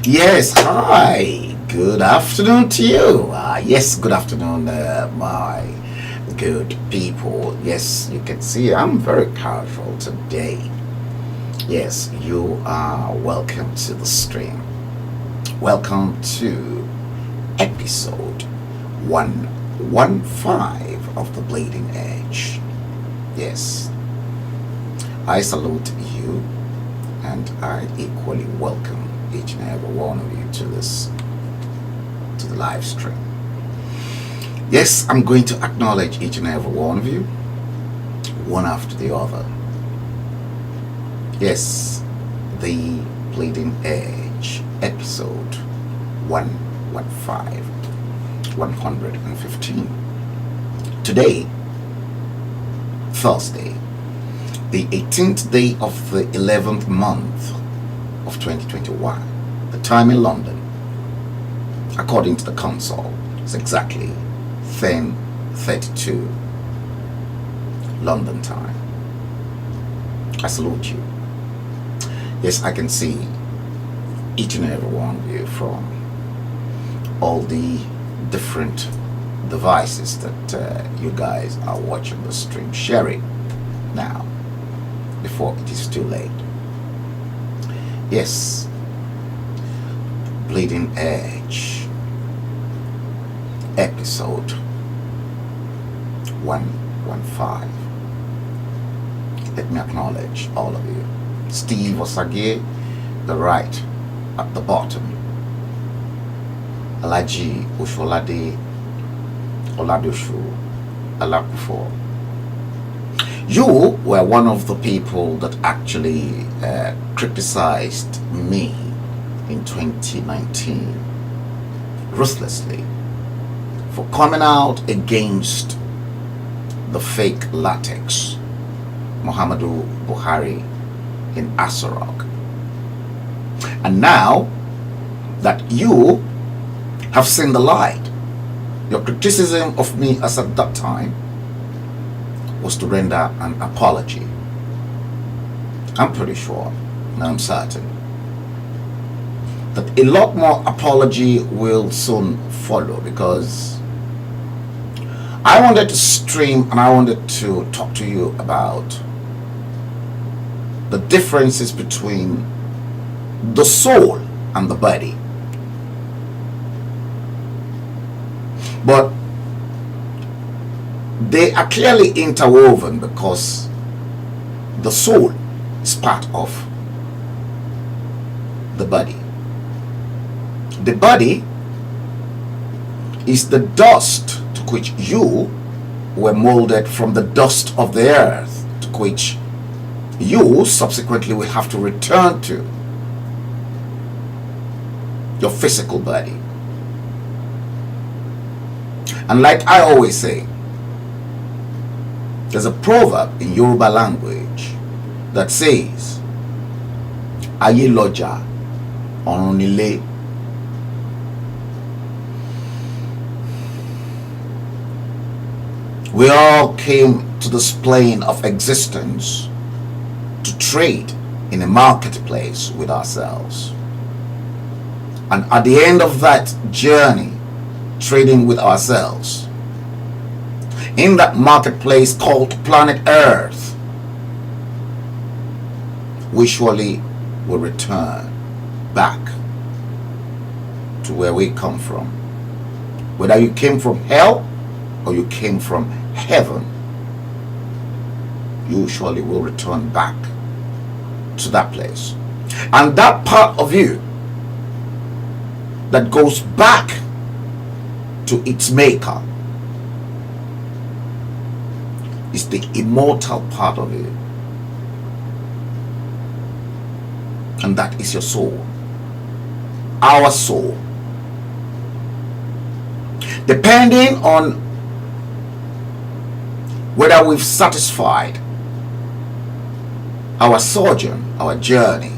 Yes, hi. Good afternoon to you. Yes, good afternoon, my good people. Yes, you can see I'm very casual today. Yes, you are welcome to the stream. Welcome to episode 115 of The Bleeding Edge. Yes, I salute you and I equally welcome each and every one of you to the live stream. Yes, I'm going to acknowledge each and every one of you, one after the other. Yes, The Bleeding Edge, episode 115. Today, Thursday, the 18th day of the 11th month of 2021. The time in London, according to the console, is exactly 10:32 London time. I salute you. Yes, I can see each and every one of you from all the different devices that you guys are watching the stream. Share it now before it is too late. Yes, Bleeding Edge, episode 115. Let me acknowledge all of you. Steve Osage, the right at the bottom. Alaji Usholade, Oladoshu, Alakufo. You were one of the people that actually criticized me in 2019 ruthlessly for coming out against the fake latex Muhammadu Buhari in Asarok. And now that you have seen the light, your criticism of me as at that time was to render an apology. I'm pretty sure, and I'm certain, that a lot more apology will soon follow, because I wanted to stream and I wanted to talk to you about the differences between the soul and the body. But they are clearly interwoven because the soul is part of the body. The body is the dust to which you were molded from, the dust of the earth to which you subsequently will have to return to, your physical body. And like I always say, there's a proverb in Yoruba language that says, Ayé lọ́jà, ọ̀run nílé. We all came to this plane of existence to trade in a marketplace with ourselves. And at the end of that journey, trading with ourselves, in that marketplace called planet Earth, we surely will return back to where we come from. Whether you came from hell or you came from heaven, you surely will return back to that place. And that part of you that goes back to its maker is the immortal part of you, and that is your soul, our soul. Depending on whether we've satisfied our sojourn, our journey,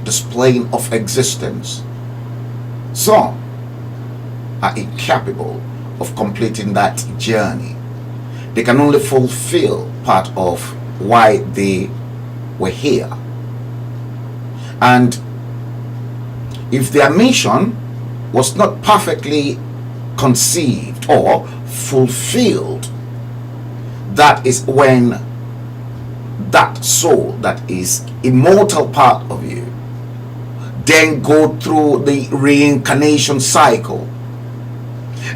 this plane of existence, some are incapable of completing that journey. They can only fulfill part of why they were here. And if their mission was not perfectly conceived or fulfilled, that is when that soul, that is immortal part of you, then go through the reincarnation cycle.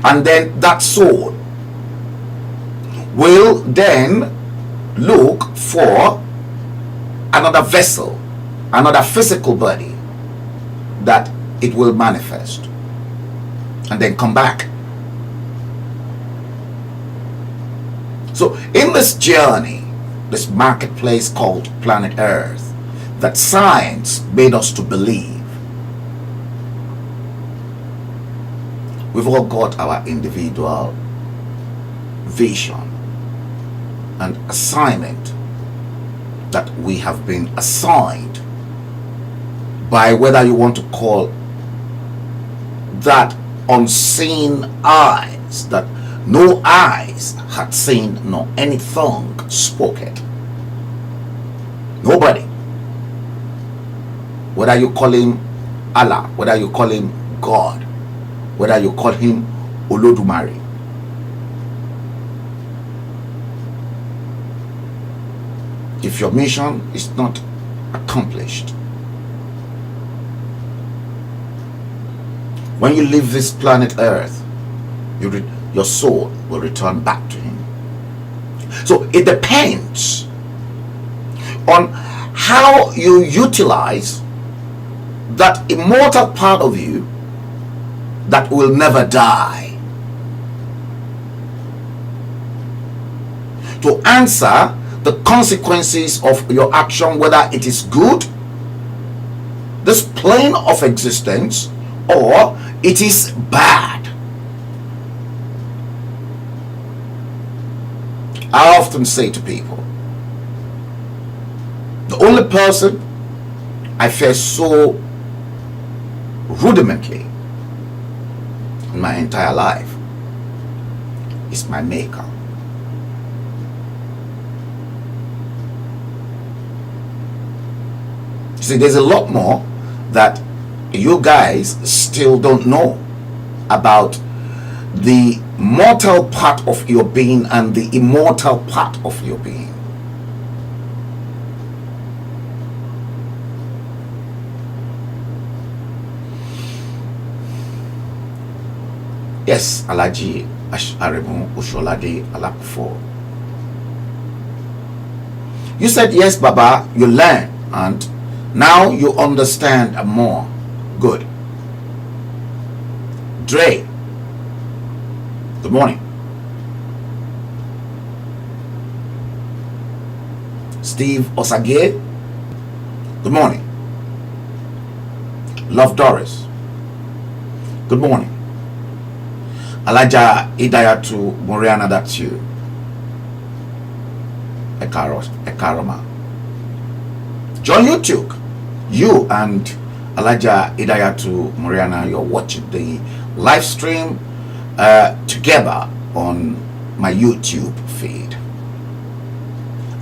And then that soul will then look for another vessel, another physical body that it will manifest, and then come back. So in this journey, this marketplace called planet Earth, that science made us to believe, we've all got our individual vision and assignment that we have been assigned by, whether you want to call that unseen eyes, that no eyes had seen nor any tongue spoke it. Nobody. Whether you call him Allah, whether you call him God, whether you call him Olodumare, if your mission is not accomplished, when you leave this planet Earth, your soul will return back to him. So it depends on how you utilize that immortal part of you that will never die, to answer the consequences of your action, whether it is good, this plane of existence, or it is bad. I often say to people, the only person I fear so rudimentally in my entire life is my maker. You see, there's a lot more that you guys still don't know about the mortal part of your being and the immortal part of your being. Yes, Alaji, Aremu Osholade Alakufo. You said yes, Baba, you learn and now you understand more. Good. Dre, good morning. Steve Osage, good morning. Love Doris, good morning. Alaja Idayatu Moriana, that's you. Ekaroma. John YouTube, you and Alaja Idayatu Moriana, you're watching the live stream together on my YouTube feed.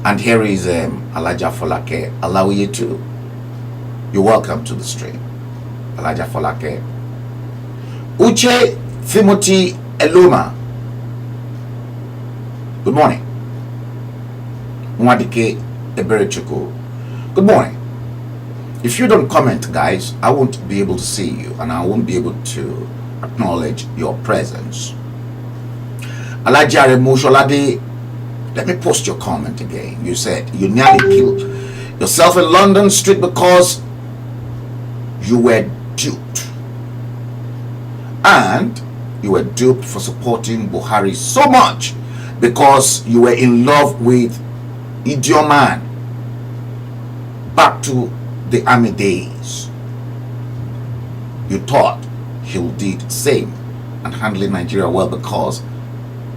And here is Alaja Folake. Allow you to. You're welcome to the stream. Alaja Folake. Uche Timothy Eluma. Good morning. Mwadike Eberechuku. Good morning. If you don't comment, guys, I won't be able to see you and I won't be able to acknowledge your presence. Alajare Musholade, let me post your comment again. You said you nearly killed yourself in London Street because you were duped. And you were duped for supporting Buhari so much because you were in love with Idioman. Back to the army days. You thought he'll do the same and handling Nigeria well because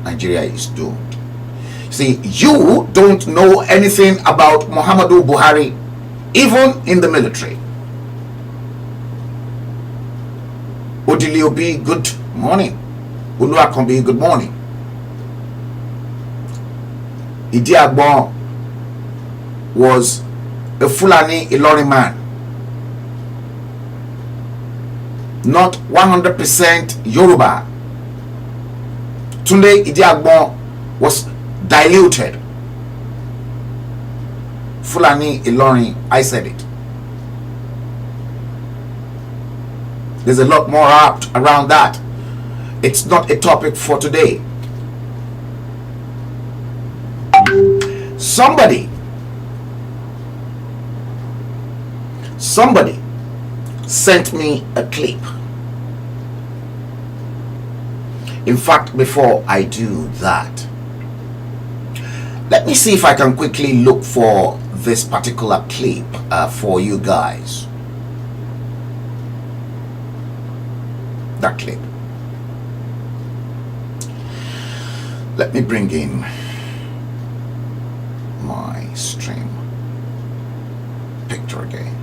Nigeria is doomed. See, you don't know anything about Muhammadu Buhari, even in the military. Odiliobi, good morning. Uluakombi, good morning. Idiagbon was a Fulani Ilori man, not 100% Yoruba. Tunde Idiagbon was diluted. Fulani Ilori, I said it. There's a lot more around that. It's not a topic for today. Somebody sent me a clip. In fact, before I do that, let me see if I can quickly look for this particular clip for you guys. That clip. Let me bring in my stream picture again.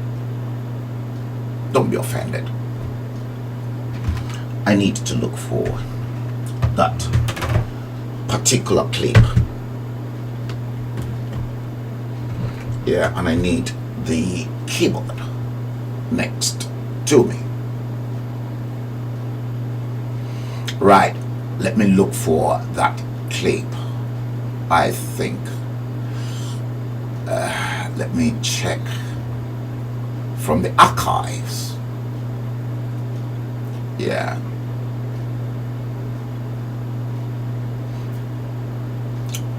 Don't be offended. I need to look for that particular clip. Yeah, and I need the keyboard next to me. Right, let me look for that clip. I think let me check from the archives. Yeah,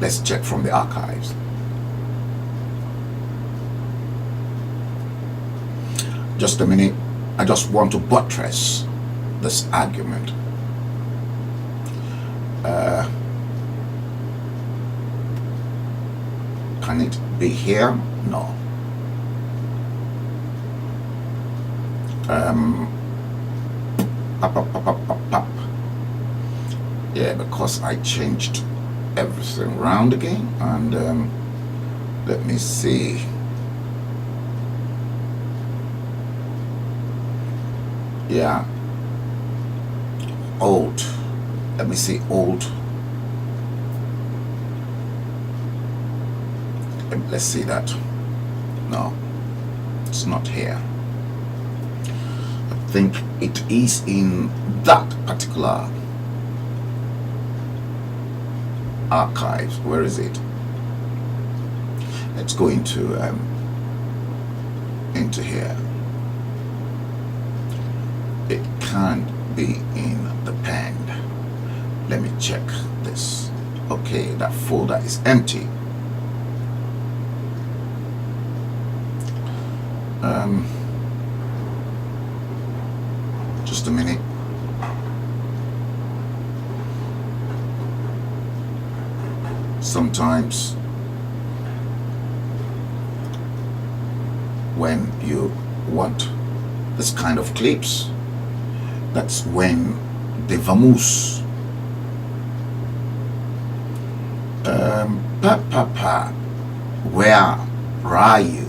let's check from the archives. Just a minute, I just want to buttress this argument. Can it be here? No. Up. Yeah, because I changed everything around again, and let me see. Yeah, old. Let me see, old. Let's see that. No, it's not here. I think it is in that particular archives. Where is it? Let's go into here. It can't be in the pen. Let me check this. Okay, that folder is empty. Just a minute. Sometimes when you want this kind of clips, that's when the vamoose where are you?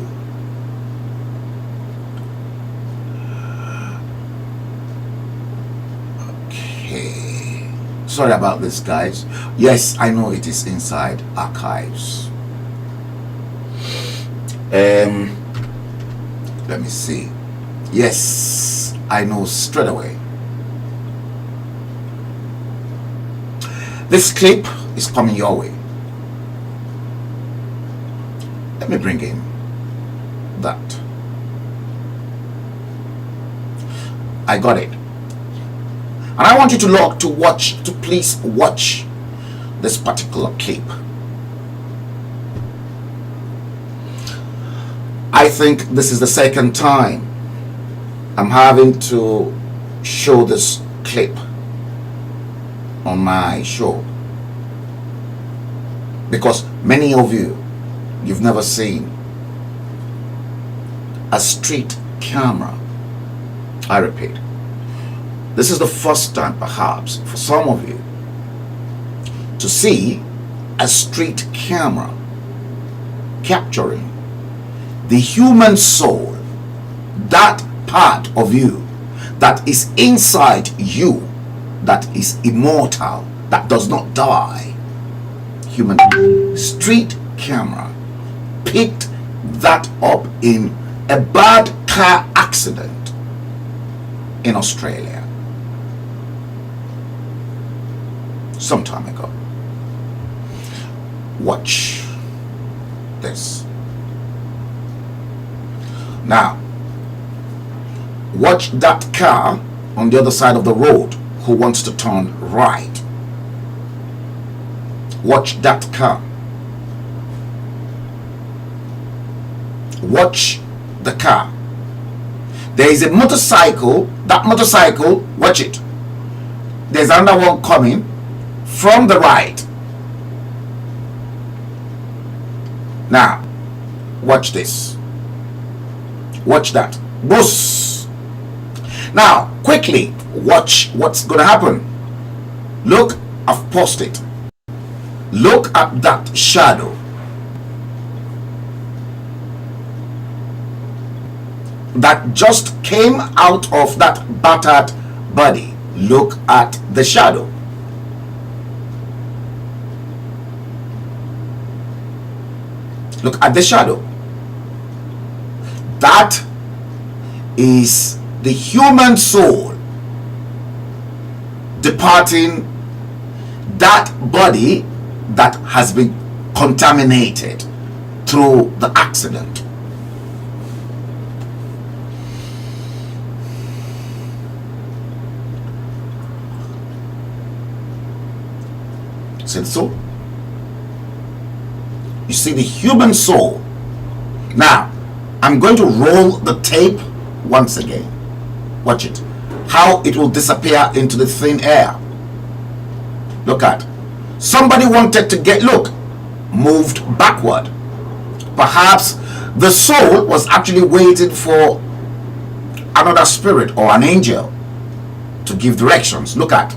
Okay, sorry about this, guys. Yes, I know it is inside archives. Let me see. Yes, I know straight away. This clip is coming your way. Let me bring in that. I got it. And I want you to please watch this particular clip. I think this is the second time I'm having to show this clip on my show, because many of you've never seen a street camera. I repeat, this is the first time perhaps for some of you to see a street camera capturing the human soul, that part of you that is inside you, that is immortal, that does not die. Human street camera picked that up in a bad car accident in Australia some time ago. Watch this. Now, watch that car on the other side of the road who wants to turn right. Watch that car. Watch the car. There is a motorcycle. That motorcycle, watch it. There's another one coming from the right. Now, watch this. Watch that. Boss. Now, quickly, watch what's going to happen. Look, I've paused it. Look at that shadow. That just came out of that battered body. Look at the shadow. Look at the shadow. That is the human soul departing that body that has been contaminated through the accident. See, so you see the human soul. Now I'm going to roll the tape once again. Watch it. How it will disappear into the thin air. Look at. Somebody wanted to moved backward. Perhaps the soul was actually waiting for another spirit or an angel to give directions. Look at.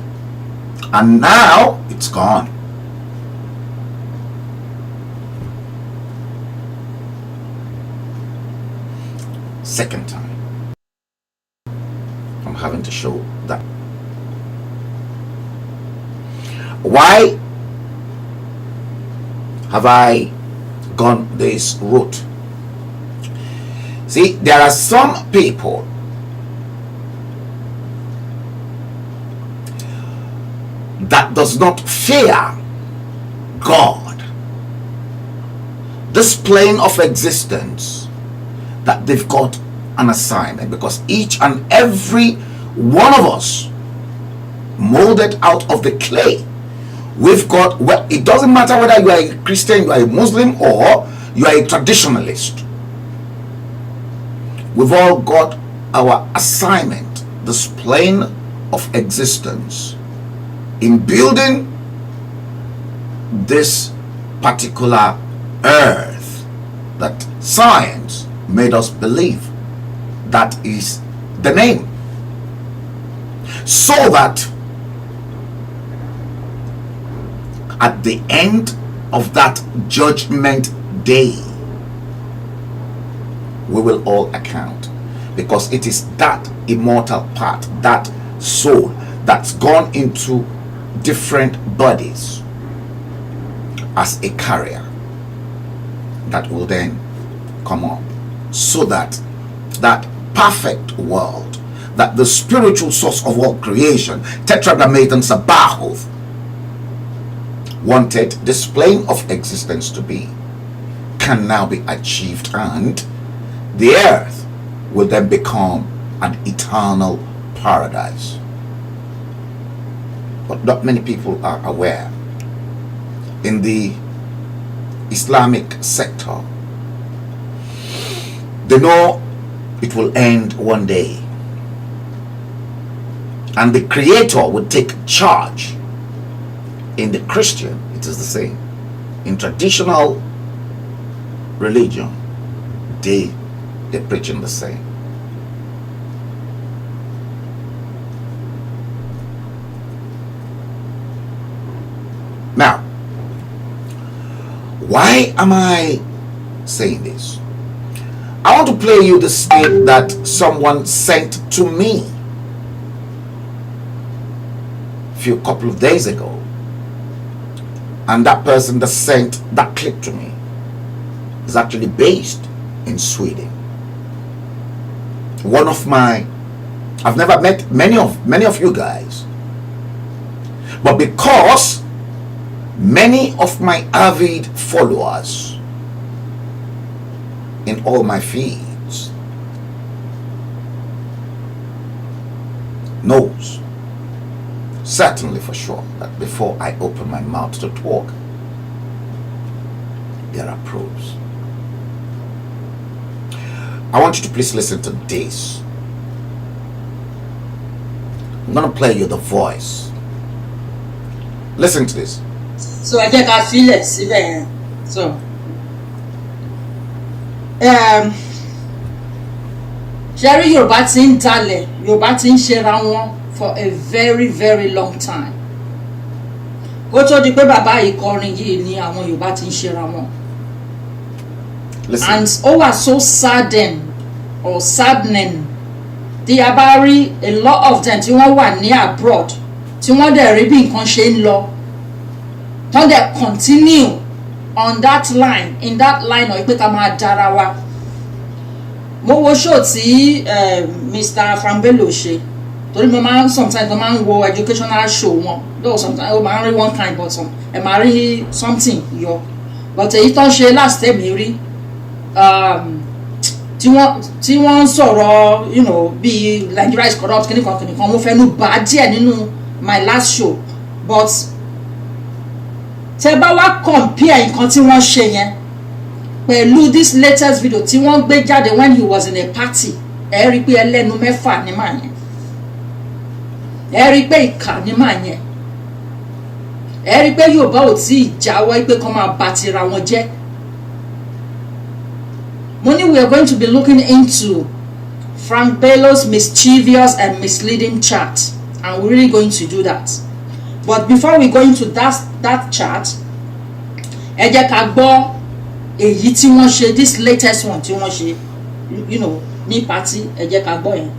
And now it's gone. Second time I'm having to show that. Why have I gone this route? See, there are some people that does not fear God, this plane of existence, that they've got an assignment, because each and every one of us molded out of the clay We've got, well, it doesn't matter whether you are a Christian, you are a Muslim, or you are a traditionalist. We've all got our assignment, this plane of existence, in building this particular earth that science made us believe that is the name, so that at the end of that judgment day we will all account, because it is that immortal part, that soul that's gone into different bodies as a carrier, that will then come up, so that that perfect world, that the spiritual source of all creation, Tetragrammaton Sabaoth, wanted this plane of existence to be, can now be achieved, and the earth will then become an eternal paradise. But not many people are aware. In the Islamic sector, they know it will end one day, and the Creator will take charge. In the Christian, it is the same. In traditional religion, they're preaching the same. Now, why am I saying this? I want to play you the snip that someone sent to me a couple of days ago. And that person that sent that clip to me is actually based in Sweden. One of my, I've never met many of you guys, but because many of my avid followers in all my feeds knows certainly for sure that before I open my mouth to talk, there are pros. I want you to please listen to this. I'm going to play you the voice. Listen to this. So I think I feel it. So Jerry Yoruba ti ń dalẹ̀, Yoruba ti ń ṣera wọn for a very very long time. Kó tó di pé bàbá ìkọrin yìí ni àwọn Yoruba ti ń ṣera wọn. And ó wà so saddening tí a bá rí a lot of them tí wọ́n wà ní abroad, tí wọ́n dẹ̀ rí bí nǹkan ṣe ń lọ, wọ́n dẹ̀ continue on that line, in that line of pé ká máa dára wa. Mo wo show tí Mr. Frambello ṣe, torí mo máa ń sometimes mo máa ń wo educational show wọn, though sometimes ó máa ń rí one kind but some ẹ máa rí something yọ, but èyí tó ń ṣe last time mi rí tí wọ́n ń sọ̀rọ̀, you know, bí Nigeria is corrupt kìnìkan mo fẹ́nu bá díẹ̀ nínú my last show, but tẹ́ bá wá compare nǹkan tí wọ́n ṣe yẹn pẹ̀lú this latest video tí wọ́n gbé jáde when he was in a party, ẹ rí pé ẹlẹ́nu mẹ́fà ní màá yẹn, ẹ rí pé ìkà ní màá yẹn, ẹ rí pé Yorùbá ò tí ì jáwọ́ pé kán máa bà tira wọn jẹ́. Money, we are going to be looking into Frank Bello's mischievous and misleading chart, and we're really going to do that. But before we go into that chart, ẹ jẹ́ ká gbọ́ èyí tí wọ́n ṣe, this latest one tí wọ́n ṣe, you know, ní party, ẹ jẹ́ ká gbọ́ yẹn.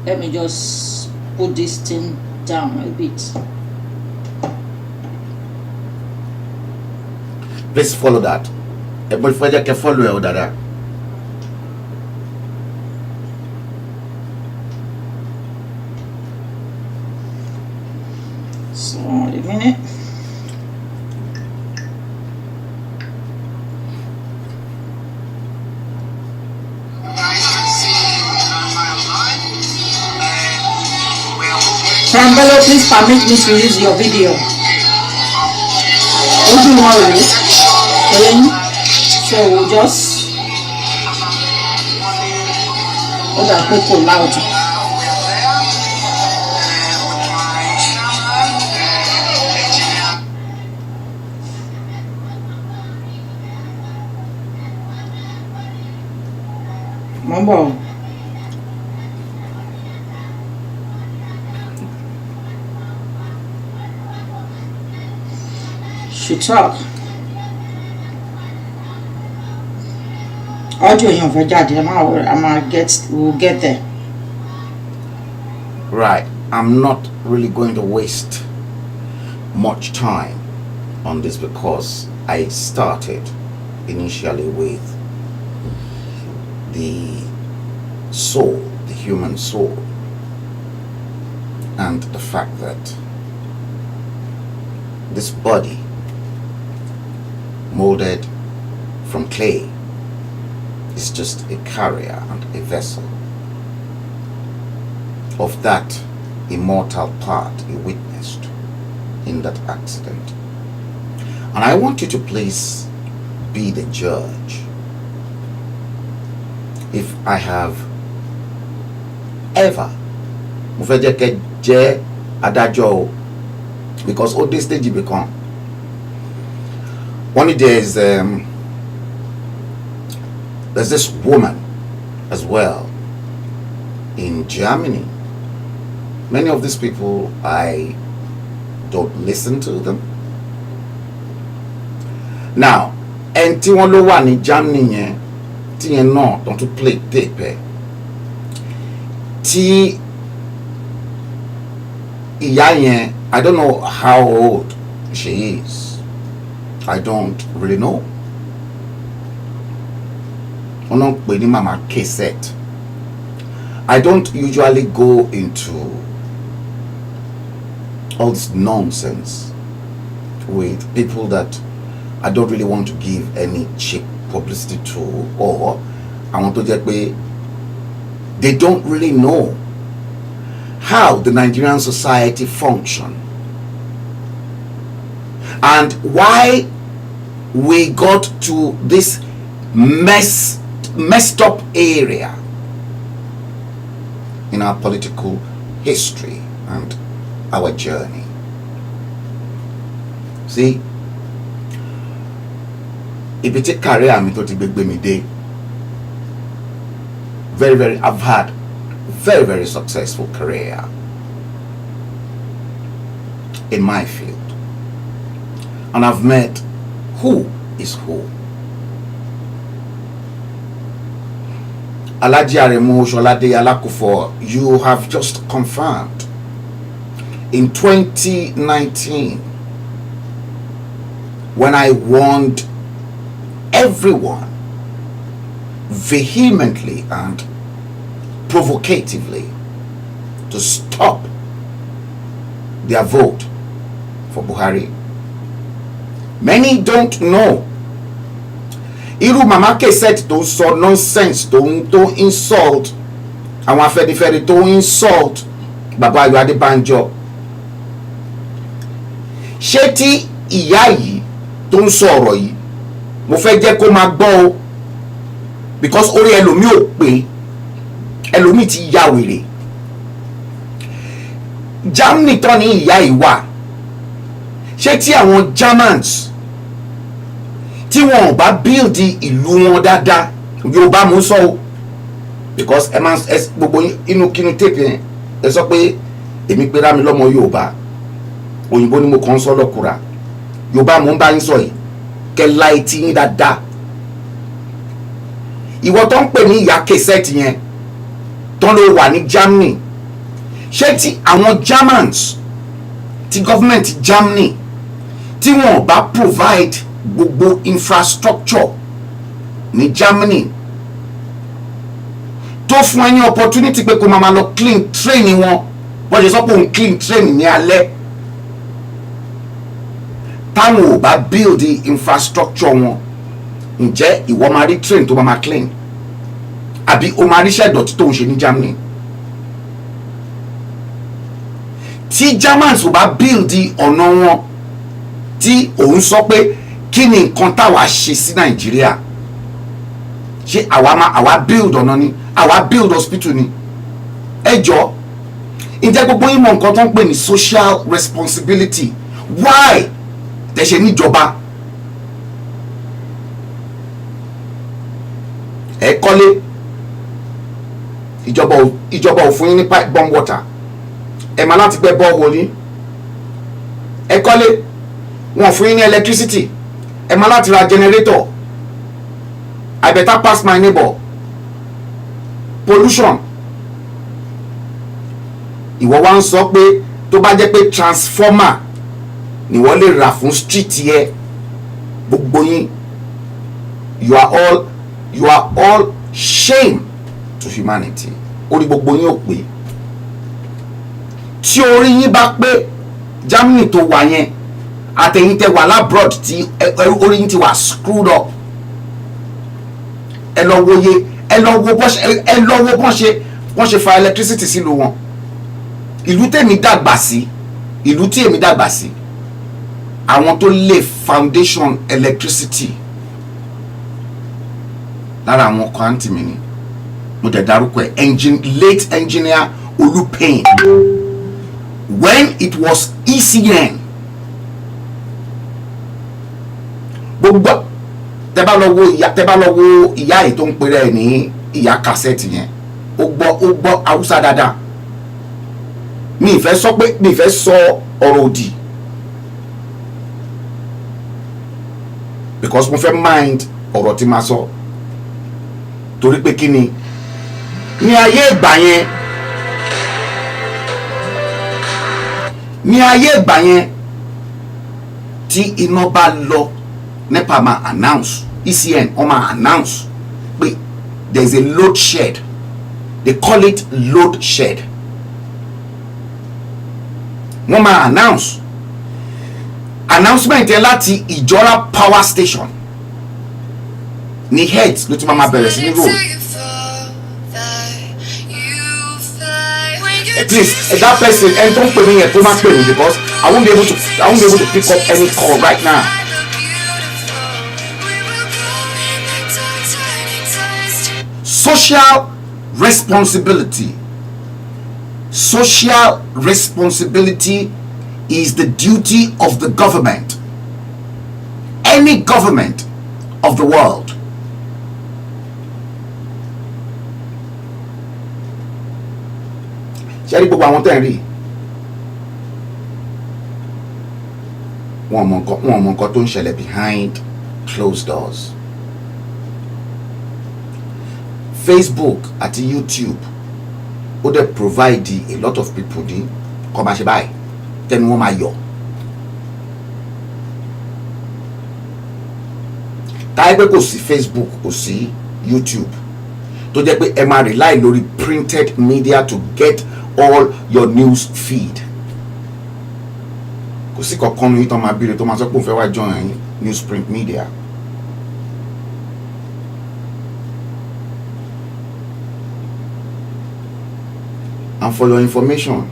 Let me just put this thing down a bit. Please follow that. Everybody can follow that. So, a minute. Frambello, please permit me to use your video. ojú wọn rèé ẹ̀yìn so we'll just ó dà pé kò láòdù. Mo ń bọ̀ o. Should talk. Audio yẹn fẹ́ jáde we'll get there. Right, I'm not really going to waste much time on this because I started initially with the soul, the human soul, and the fact that this body molded from clay is just a carrier and a vessel of that immortal part you witnessed in that accident. And I want you to please be the judge. If I have ever because all this stage you become one day there's this woman as well in Germany. Many of these people, I don't listen to them. Now, and tí wọ́n ló wà ní Germany yẹn, tí yẹn náà don't to play tape. Tí ìyá yẹn, I don't know how old she is. I don't really know. Wọ́n náà pè ní Mama Cassette. I don't usually go into all this nonsense with people that I don't really want to give any cheap publicity to, or I want to just pay. They don't really know how the Nigerian society function and why we got to this messed up area in our political history and our journey. See, if you take career, I've had very successful career in my field, and I've met who is who. Alaji Aremu Sholade Alakufo, you have just confirmed in 2019 when I warned everyone vehemently and provocatively to stop their vote for Buhari. Many don't know. Irú Mama Cassette tó sọ nonsense tó insult àwọn afẹ́difẹ́ri tó insult Baba Ayọ̀ Adébánjọ. Ṣé tí ìyá yìí tó ń sọ ọ̀rọ̀ yìí mo fẹ́ jẹ́ kó máa gbọ́ o because orí ẹlòmíì ò pé ẹlòmíì ti ya wèrè. Germany tán ní ìyá yìí wà. Ṣé tí àwọn Germans tí wọn ò bá build ìlú wọn dáadáa Yorùbá mú sọ o because ẹ máa gbogbo inú kínú tape yẹn ẹ sọ pé èmi pera mi lọ́mọ Yorùbá òyìnbó ni mo kàn sọ lọ́kùnra Yorùbá mú bá yín sọ yìí kẹ láì tí yín dáadáa. Ìwọ tó ń pè ní ìyá Cassette yẹn tó ló wà ní Germany ṣé tí àwọn Germans tí government Germany tí wọn ò bá provide gbogbo infrastructure ní Germany tó fún ẹ ní opportunity pé kó máa lọ clean train wọn wọ́n ṣe sọ pé òun clean train ní alẹ́ táwọn ò bá build the infrastructure wọn ǹjẹ́ ìwọ máa rí train tó máa clean àbí o máa ríṣẹ́ ìdọ̀tí tó ń ṣe ní Germany? Tí Germans ò bá build ọ̀nà wọn tí òun sọ pé kí ni nǹkan táwa ṣe sí Nàìjíríà, ṣé àwa build ọ̀nà ni, àwa build hospital ni? Ẹ jọ̀ọ́, ǹjẹ́ gbogbo yín mọ̀ nǹkan tó ń pè ní social responsibility? Why tẹ̀ ṣe níjọba? Ẹ kọ́lé, ìjọba ò fún yín ní pipe bomb water, ẹ máa láti gbẹ́ borehole yín. Ẹ kọ́lé, wọn fún yín ní electricity, ẹ máa láti ra generator. I better pass my neighbor. Pollution. Ìwọ wá ń sọ pé tó bá jẹ́ pé transformer ni wọ́n lè rà fún street yẹ, gbogbo yín, you are all shame to humanity. Orí gbogbo yín ò pé. Tí orí yín bá pé, Germany tó wà yẹn àtẹ̀yìn tẹ wà labroad tí orí yín ti wà screwed up. Ẹ lọ wo bọ́n ṣe fa electricity sílùú wọn. Ìlú tí èmi dàgbà sí, àwọn tó lè foundation electricity lára àwọn kan tí mi ni mo dẹ̀ dárúkọ ẹ̀, late engineer Olupain, when it was ECN. Gbogbo tẹ́ bá lọ wo ìyá yìí tó ń pèrè ẹ̀ ní ìyá kásẹ̀tì yẹn, ó gbọ́ Haúsá dáadáa. Mi ìfẹ́ sọ ọ̀rọ̀ òdì, because mo fẹ́ mind ọ̀rọ̀ tí ma sọ, torí pé kí ni ní ayé ìgbà yẹn tí iná bá lọ, NEPA máa announce, ECN wọ́n máa announce pé there is a load shed, they call it load shed. Wọ́n máa announce announcement yẹn láti Ìjọra power station ní Hertz ló ti máa bẹ̀rẹ̀ sí ní road. Please, that person, and don't pay me yet, don't pay me, because I won't be able to pick up any call right now. Social responsibility. Social responsibility is the duty of the government, any government of the world. Ṣé rí gbogbo àwọn tẹ́ ń rí wọn mọ nǹkan tó ń ṣẹlẹ̀ behind closed doors. Facebook àti YouTube ó dẹ̀ provide a lot of people ní kọ́ máa ṣe báyìí tẹ́ni wọ́n máa yọ. táyé pé kò sí Facebook kò sí YouTube tó jẹ́ pé ẹ máa rely lórí printed media to get all your news feed. Kò sí kankan ní tó máa bèrè tó máa sọ pé òun fẹ́ wá join newsprint media. And for your information,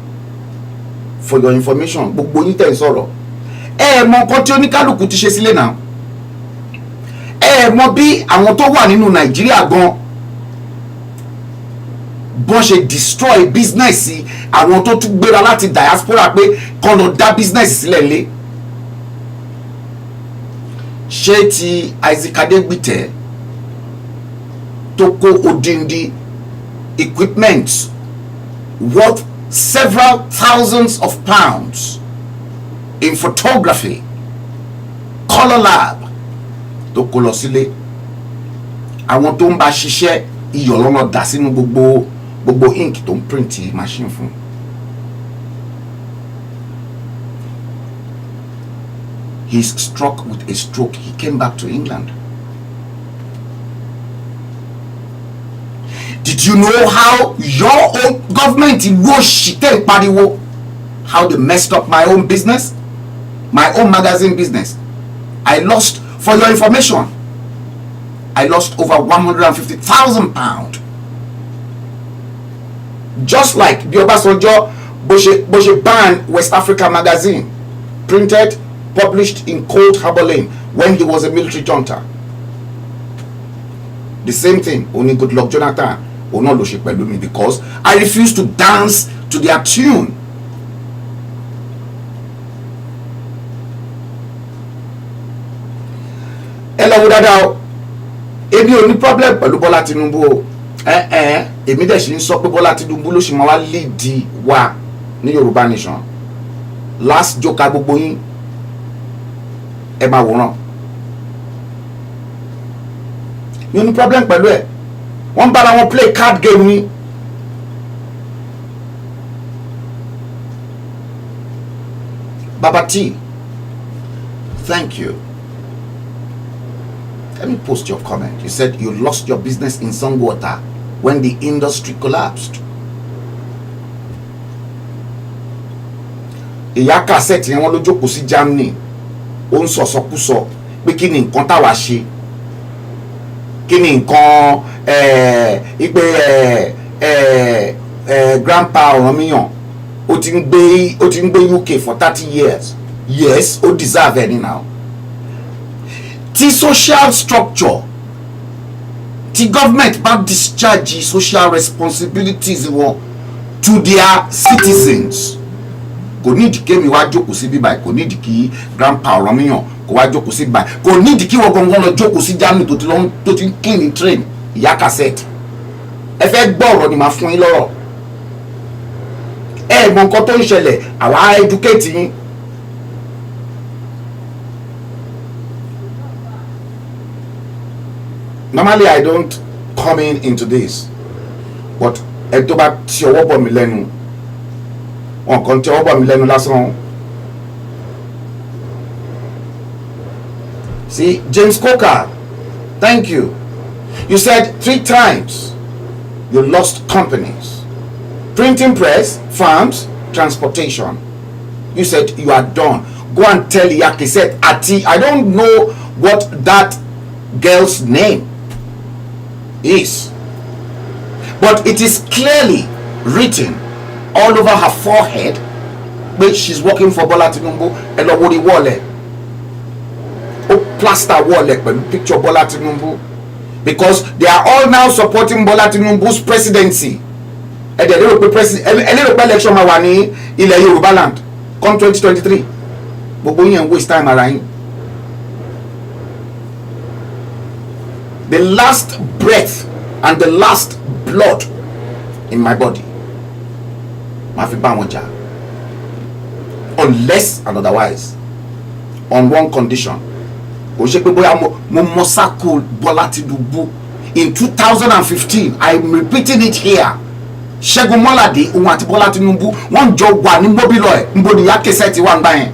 gbogbo yín tẹ́ ń sọ̀rọ̀ ẹ mọ nǹkan tí oníkálukú ti ṣe sílẹ̀ náà, ẹ mọ bí àwọn tó wà nínú Nàìjíríà gan bọ́n ṣe destroy business àwọn tó tún gbéra láti diaspora pé kàn lọ dá business sílẹ̀ lé. Ṣé ti Isaac Adegbite tó kó odindi equipment worth several thousands of pounds in photography, color lab tó kó lọ sílé, àwọn tó ń bá ṣiṣẹ́ iyọ̀ lọ́nà dà sínú gbogbo ink tó ń print machine fún. He's struck with a stroke. He came back to England. Did you know how your own government in Washington pariwo, how they messed up my own business, my own magazine business? I lost, for your information, I lost over £150,000. Just like the Obasanjo bó ṣe ban West Africa magazine, printed published in Cold Harbor Lane when he was a military junta. The same thing, only Goodluck Jonathan, because I refuse to dance to their tune. Hello, Dada. Èmi ò ní problem pẹ̀lú Bọ́lá Tinubu o. Èmi dẹ̀ ṣì ń sọ pé Bọ́lá Tinubu ló ṣì máa wá lead wa ní Yorùbá nation. Last joker gbogbo yín ẹ máa wòran. Mi ò ní problem pẹ̀lú ẹ̀. Wọ́n bára wọn play card game ni. Baba T, thank you. Let me post your comment. You said you lost your business in Songwater when the industry collapsed. Ìyá cassette yẹn wọ́n ló jókòó sí Germany. Ó ń sọ̀sọkúsọ pé kí ni nǹkan táwa ṣe. Kí ni nǹkan ipe grandpa Ọ̀rànmíyàn ó ti ń gbé UK for 30 years. Yes, ó deserve any now. Ti social structure, ti government bá discharge social responsibilities wọn to their citizens. Kò nídìí kémi wá jókòó sí bíbáyìí, kò nídìí kí grandpa Ọ̀rànmíyàn kó wá jókòó sí bíbáyìí, kò nídìí kí wọ́n gangan lọ jókòó sí Germany tó ti ń clean train ìyá cassette. Ẹ fẹ́ gbọ́ ọ̀rọ̀ ni màá fún yín lọ́rọ̀. Ẹ mọ nǹkan tó ń ṣẹlẹ̀, àwa educate yín. Normally I don't come into this, but ẹ tó bá ti ọwọ́ bọ̀ mí lẹ́nu, wọn kàn ti ọwọ́ bọ̀ mí lẹ́nu lásán. See, James Coker, thank you. You said 3 times you lost companies: printing press, farms, transportation. You said you are done. Go and tell Yaki said Ati. I don't know what that girl's name is, but it is clearly written all over her forehead that she's working for Bola Tinubu. And Lowori Wole, plaster wall with picture Bola Tinubu, because they are all now supporting Bola Tinubu's presidency. And the little election mawani ilẹ̀ Yoruba land come 2023. Gbogbo yẹn waste time around. The last breath and the last blood in my body, unless and otherwise, on one condition. In 2015, I'm repeating it here. Ṣẹ́gun Mọ́ládé òun àti Bọ́lá Tinubu wọ́n jọ wà ní mobile oil nbodi ya kẹsẹ̀tì wà ń gbà yẹn.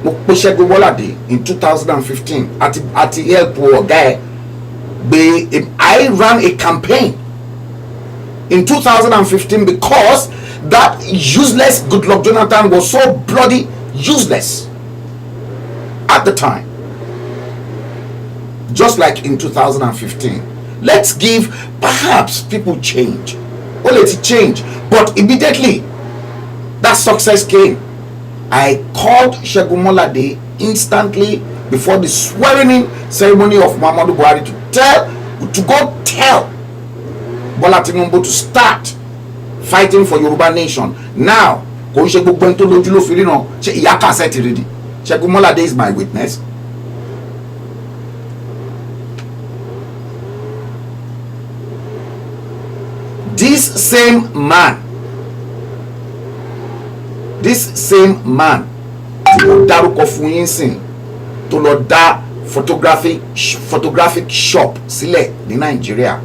Mo pe Ṣẹ́gun Mọ́ládé in 2015 àti help ọ̀gá ẹ̀. I ran a campaign in 2015 because that useless Goodluck Jonathan was so bloody useless at the time. Just like in 2015, let's give perhaps people change. Well, let's change, but immediately that success came. I called Ṣẹ́gun Mọ́ládé instantly before the swearing-in ceremony of Muhammadu Buhari to go tell Bola Tinubu to start fighting for Yoruba nation. Now, kò ń ṣe gbogbo ẹni tó lójú ló fi ríran ṣe ìyá cassette ready. Ṣẹ́gun Mọ́ládé is my witness. This same man tí mo dárúkọ fún yín sìn tó lọ dá photographic shop sílẹ̀ ní Nàìjíríà,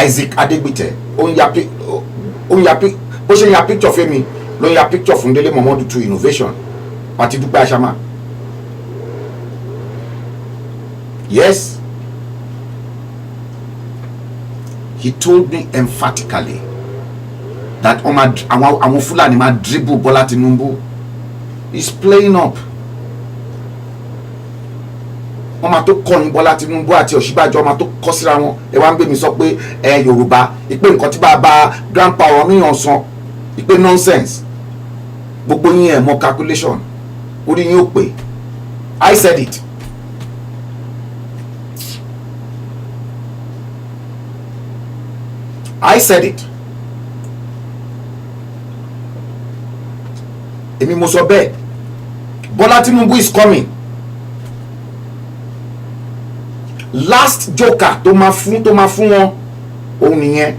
Isaac Adegbite, ó ń ya bó ṣe ń ya picture fẹ́mi ló ń ya picture fún Délé Momodu to innovation àti Dúpẹ́ Aṣámá. Yes, he told me emphatically that àwọn Fulani ma dribble Bola Tinubu. He's playing up. wọ́n máa tó kọ̀yìn Bọ́lá Tinubu àti Ọ̀ṣínbàjò wọ́n máa tó kọ́ síra wọn ẹ wá ń gbé mi sọ pé Yorùbá ìpè nǹkan tí bàbá grandpa wọn míyàn san ìpè nonsense gbogbo yín ẹ̀ mọ calculation orí yín ò pé I said it. I said it. Èmi mo sọ bẹ́ẹ̀ Bọ́lá Tinubu is coming. Last joker tó máa fún wọn òun nìyẹn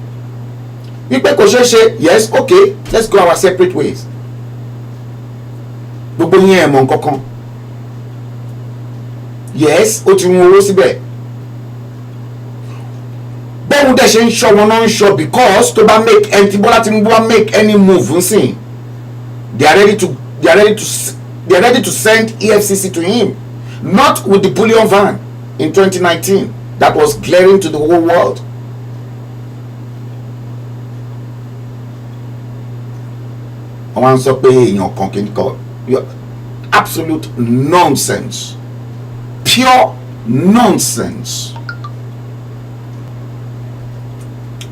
wípé kò ṣeé ṣe yes okay let's go our separate ways. Gbogbo yín ẹ̀ mọ̀ nǹkan kan yes ó ti rún owó síbẹ̀ bọ́ọ̀lù dẹ̀ ṣe ń ṣọ́ wọn náà ń ṣọ́ because tó bá make ẹni tí Bọ́lá Tinubu bá make any move nsìn they are ready to send EFCC to him, not with the bullion van in 2019 that was glaring to the whole world. Wọ́n sọ pé èèyàn kan kì í kọ́ absolute nonsense, pure nonsense,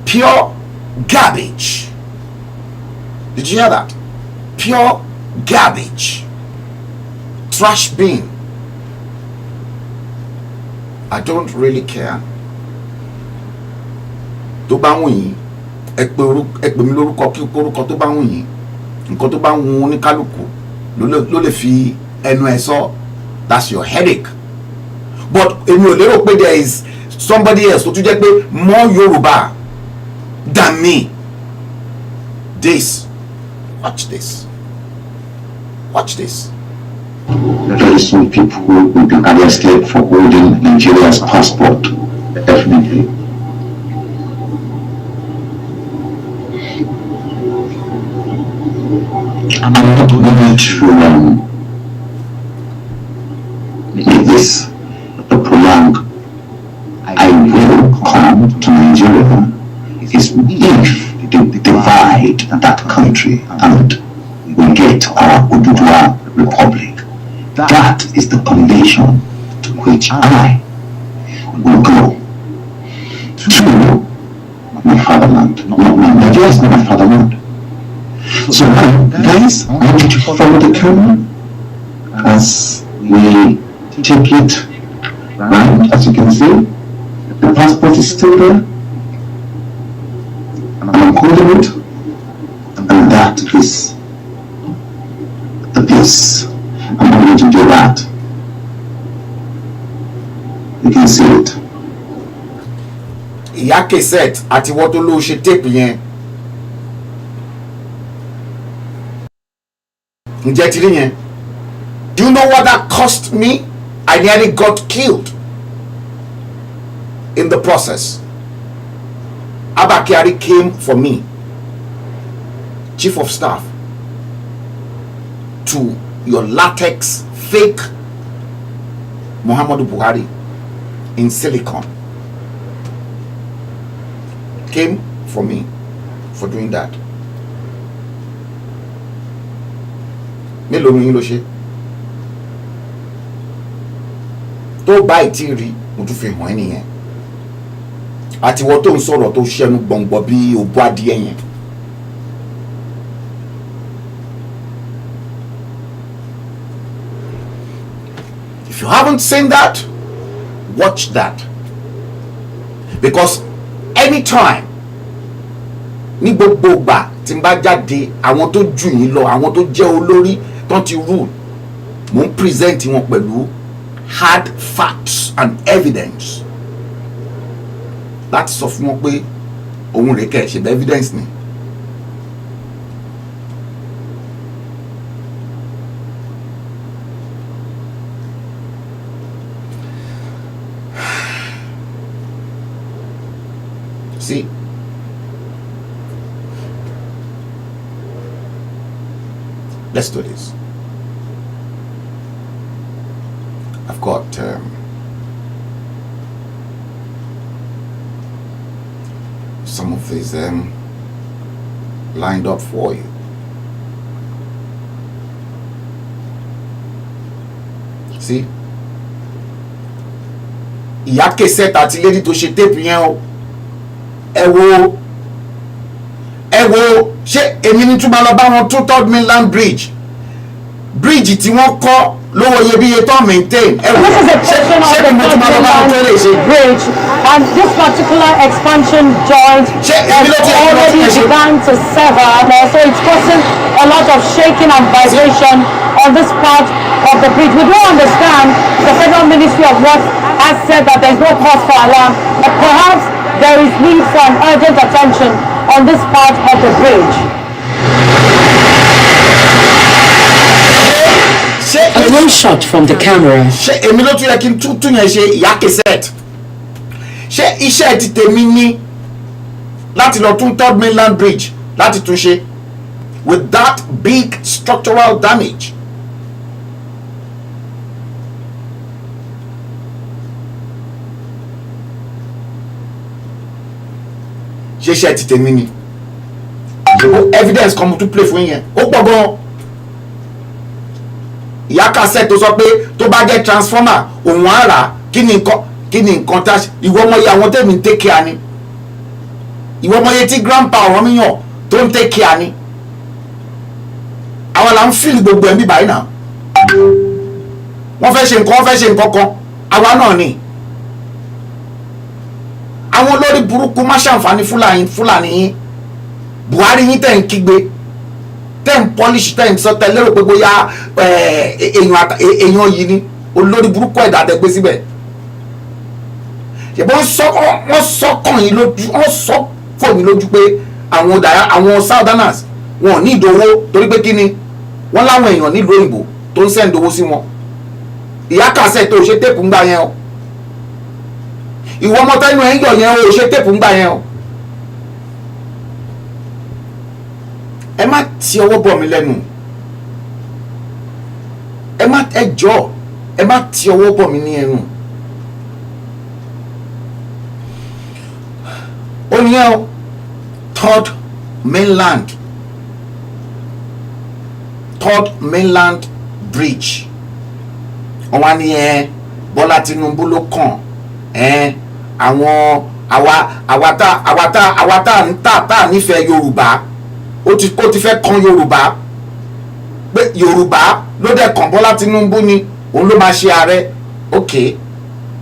pure garbage. Did you hear that? Pure garbage, trash bin. I don't really care. Tó bá wù yín ẹ pè mí lórúkọ kí orúkọ tó bá wù yín nǹkan tó bá wù oníkálùkù ló lè fi ẹnu ẹ sọ. That's your headache. But èmi ò lérò pé there is somebody else tó tún jẹ́ pé more Yoruba than me. Watch this. Watch this. Very soon people will be arrested for holding Nigeria's passport. Definitely. I'm not going to make this prolonged. I will come to Nigeria is if they divide that country and we get our Oduduwa Republic. That is the condition to which I will go to my fatherland. Nigeria is not my fatherland. So guys, I want you to follow the camera as we take it round. As you can see, the passport is still there. And I'm holding it. And that is the piece. I'm going to do that. You can see it. Ìyá Cassette àti wọ́n tó ló ṣe tape yẹn. Ǹjẹ́ ti rí yẹn? Do you know what that cost me? I nearly got killed in the process. Abba Kyari came for me, Chief of Staff, to your latex fake Muhammadu Buhari in Silicon. Came for me for doing that. Mélòó ni yín ló ṣe? Tó bá ìtì rí mo tún fi hàn ẹ́ nìyẹn. Àti wọ́n tó ń sọ̀rọ̀ tó ṣẹ́nu gbọ̀ngbọ̀ bí òbú adìẹ yẹn. If you haven't seen that, watch that. Because anytime ní gbogbo ìgbà tí n bá jáde àwọn tó jù yín lọ àwọn tó jẹ́ olórí tán ti rule mo ń present wọn pẹ̀lú hard facts and evidence láti sọ fún wọn pé òun rèé kẹ́ ẹ̀ ṣe bẹ́ evidence ni. See, let's do this. I've got some of these lined up for you. See, ìyá Cassette àti lady tó ṣe tape yẹn o ẹ wo ṣé èmi ní túmọ̀ lọ bá wọn tún Third Mainland Bridge tí wọ́n kọ́ lówó iyebíye tó maintain ẹ wo ṣé èmi ní túmọ̀ lọ bá wọn tó lè ṣe. Bridge and this particular expansion joint has already begun to sever, so it's causing a lot of shaking and vibration on this part of the bridge. We do understand the Federal Ministry of Works has said that there is no cause for alarm, but perhaps there is need for an urgent attention on this part of the bridge. A long shot from the camera. ṣé èmi ló tún yẹ kí n tún yẹn ṣe ìyá Cassette ṣé iṣẹ́ ti tèmi ní láti lọ tún Third Mainland Bridge láti tún ṣe with that big structural damage. ṣé iṣẹ́ ti tèmi ní evidence kan mo tún play fún yẹn ó pọ̀ gan-an. ìyá Cassette tó sọ pé tó bá jẹ́ transformer òun á rà kí ni nǹkan tá ìwọ ọmọ yẹ àwọn tẹ̀mí ń take care ni ìwọ ọmọ yẹ tí grandpa ọ̀rọ̀ mi yàn tó ń take care ni àwọn là ń fìlì gbogbo ẹ̀ ń bí báyìí náà wọ́n fẹ́ ṣe nǹkan kan àwa náà ni àwọn olórí burúkú má ṣàǹfààní fúlàní yín Buhari yín tẹ̀ ń kígbe tẹ̀ ń polish tẹ̀ ń sọ tẹ̀ lérò pé bóyá èèyàn yìí ni olórí burúkú ẹ̀dá tẹ̀ gbé síbẹ̀ ṣùgbọ́n wọ́n sọ́kàn yín lójú wọ́n sọ fún mi lójú pé àwọn southerners wọn ò ní ìdòwó torí pé kí ni wọ́n láwọn èèyàn nílùú òyìnbó tó ń send owó sí wọn ìyá Cassette tó ṣe tèpù ń gbà yẹn o ìwọ ọmọ tẹnu ẹ̀ ń yọ yẹn o ṣe tèpù ń gbà yẹn o ẹ má ti ọwọ́ bọ̀ mí lẹ́nu ẹ má ti ọwọ́ bọ̀ mí ní ẹnu ó ní ẹ o Third Mainland Bridge ọwọ́ ni ẹ Bọ́lá Tinubu ló kàn àwọn àwa tá à nífẹ̀ẹ́ Yorùbá ó ti fẹ́ kan Yorùbá pé Yorùbá ló dẹ̀ kàn Bọ́lá Tinubu ni òun ló máa ṣe ààrẹ ok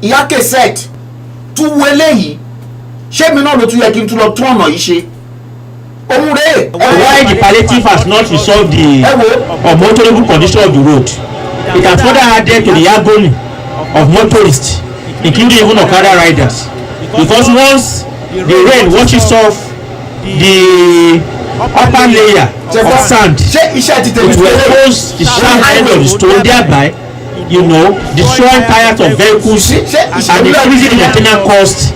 ìyá Cassette tún wo eléyìí ṣé mi náà ló tún yẹ kí n tún lọ tún ọ̀nà yìí ṣe òun rèé. Why the palliative has not resolved the unmotorable condition of the road? It has further added to the agony of motorists, including even Okada riders, because once the rain washes off the upper layer of sand, it will expose the sharp end of the stone, thereby, destroying tires of vehicles and increasing the maintenance cost,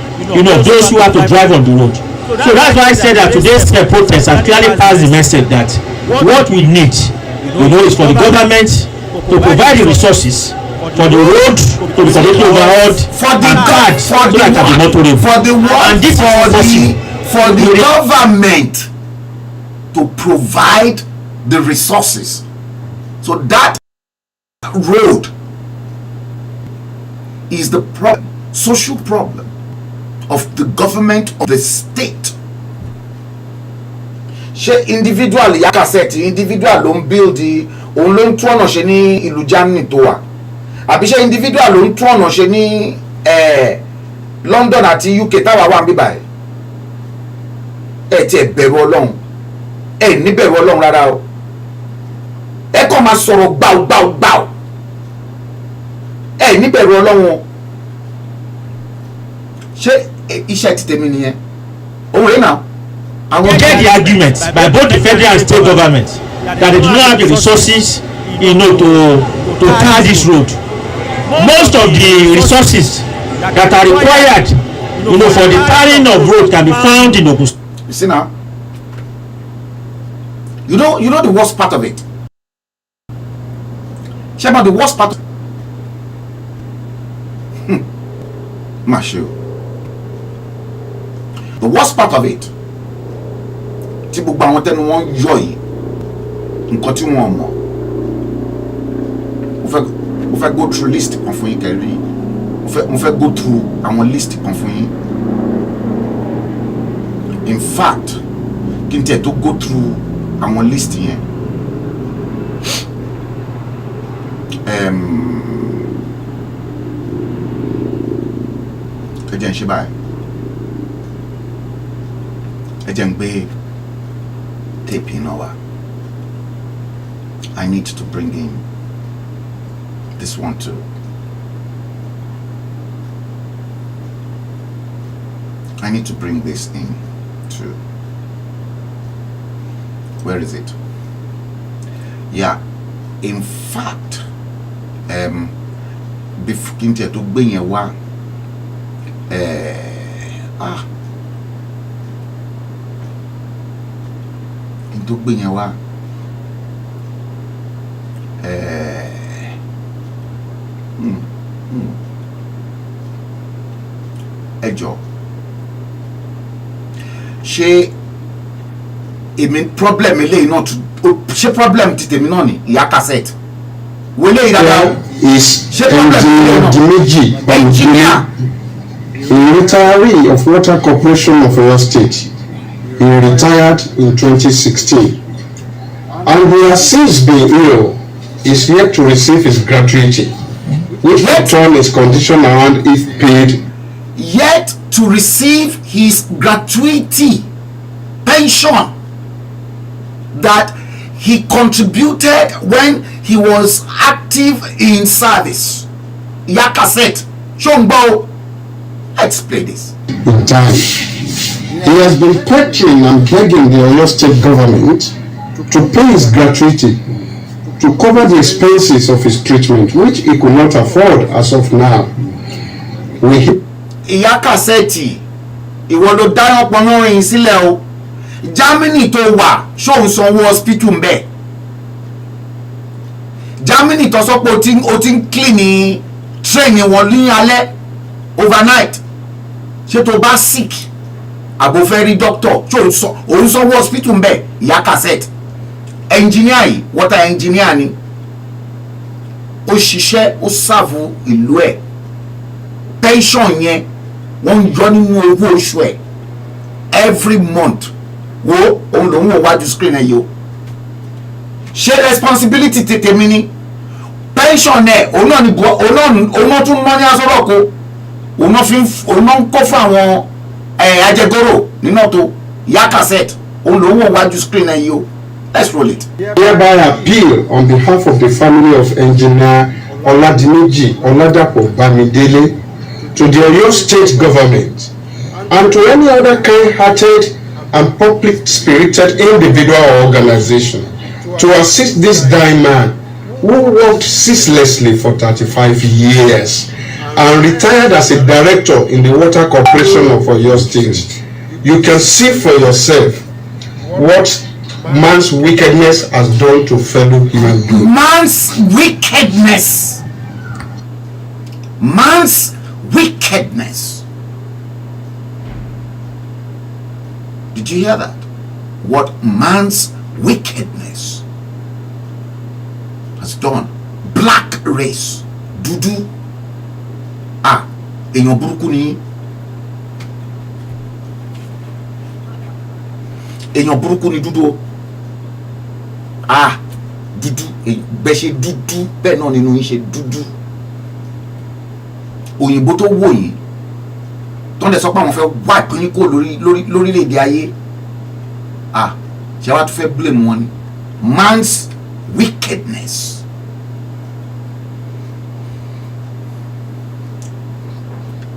those who have to drive on the road. So that's why I said that today's protest has clearly passed the message that what we need, is for the government to provide the resources for the road to be completely overhauled and guard so that can be motorable. And this for the government to provide the resources so that road is the social problem of the government of the state. ṣé individual ìyá Cassette individual ló ń build òun ló ń tún ọ̀nà ṣe ní ìlú Germany tó wà àbí ṣé individual ló ń tún ọ̀nà ṣe ní London àti UK táwa wà ń bíbà ẹ ti ẹ bẹ̀rù Ọlọ́run ẹ ní bẹ̀rù Ọlọ́run rárá o ẹ kàn máa sọ̀rọ̀ gbàù ẹ ní bẹ̀rù Ọlọ́run o ṣé iṣẹ́ ti tèmi nìyẹn òun rèé náà. We get the argument by both the federal and state government that they do not have the resources, to tar this road. Most of the resources that are required, for the tarring of road can be found in Ogun State. You see now. You know the worst part of it. Shema, the worst part. Mashu. The worst part of it. Tí gbogbo àwọn tẹnu wọn yọ yìí nǹkan tí wọn mọ̀ mo fẹ́ go through list kan fún yín kẹrí mo fẹ́ go through àwọn list kan fún yín. In fact kí n tiẹ̀ tó go through àwọn list yẹn ẹ jẹ́ n ṣe báyìí, ẹ jẹ́ n gbé tape yìí náà wá. I need to bring in this one too. I need to bring this in too. Where is it? Yeah, in fact, before kinti to gbé yẹn wá, into gbé yẹn wá, ẹ jọ̀ọ́, ṣé èmi problem eléyìí náà ṣé problem ti tèmi náà ni ìyá cassette wo eléyìí dáadáa ṣé problem engineer, a retiree of Water Corporation of Oyo State. He retired in 2016 and he has since been ill. Is yet to receive his gratuity, which will turn his condition around if paid. Yet to receive his gratuity pension that he contributed when he was active in service. Ya cassette, Shongbo, explain this. In time, he has been pestering and begging the Oyo State government to pay his gratuity to cover the expenses of his treatment, which he could not afford as of now. Ìyá cassette, ìwọ ló dá ọpọlọ rìn sílẹ̀ o. Germany tó wà ṣóun sanwó hospital ń bẹ̀. Germany tó sọ pé o ti ń clean train wọn ní alẹ́ overnight. Ṣé tó bá sick àbò fẹ́ rí doctor ṣóun sanwó hospital ń bẹ̀ ìyá cassette. Engineer yìí water engineer ni ó ṣiṣẹ́ ó serve ìlú ẹ̀, pension yẹn wọ́n yọ nínú owó oṣù ẹ̀ every month. Wo òun lòun wò wájú screen ẹ̀ yìí o. Ṣé responsibility tètè mi ni pension ẹ̀ òun náà tún mọ́ ní asọ́rọ̀ kó òun náà ń kó fún àwọn ajẹgọ́rò nínú tó ìyá cassette òun lòun wò wájú screen ẹ̀ yìí o. Let's roll it. Hereby appeal on behalf of the family of Engineer Oladimeji Oladapo Bamidele to the Oyo State government and to any other kind-hearted and public-spirited individual or organization to assist this dying man who worked ceaselessly for 35 years and retired as a director in the Water Corporation of Oyo State. You can see for yourself what man's wickedness has done to fellow human beings. Man's wickedness. Man's wickedness. Did you hear that? What man's wickedness has done. Black race. Dudu. Èèyàn burúkú ni. Èèyàn burúkú ni dúdú. Dúdú bẹ́ẹ̀ ṣe dúdú bẹ́ẹ̀ náà nínú yín ṣe dúdú. Òyìnbó tó wò yìí tó ń dẹ̀ sọ pé àwọn fẹ́ wá ìpín kó lórílẹ̀‐èdè ayé. Ṣé wàá tún fẹ́ blame wọn ni? Man's wickedness.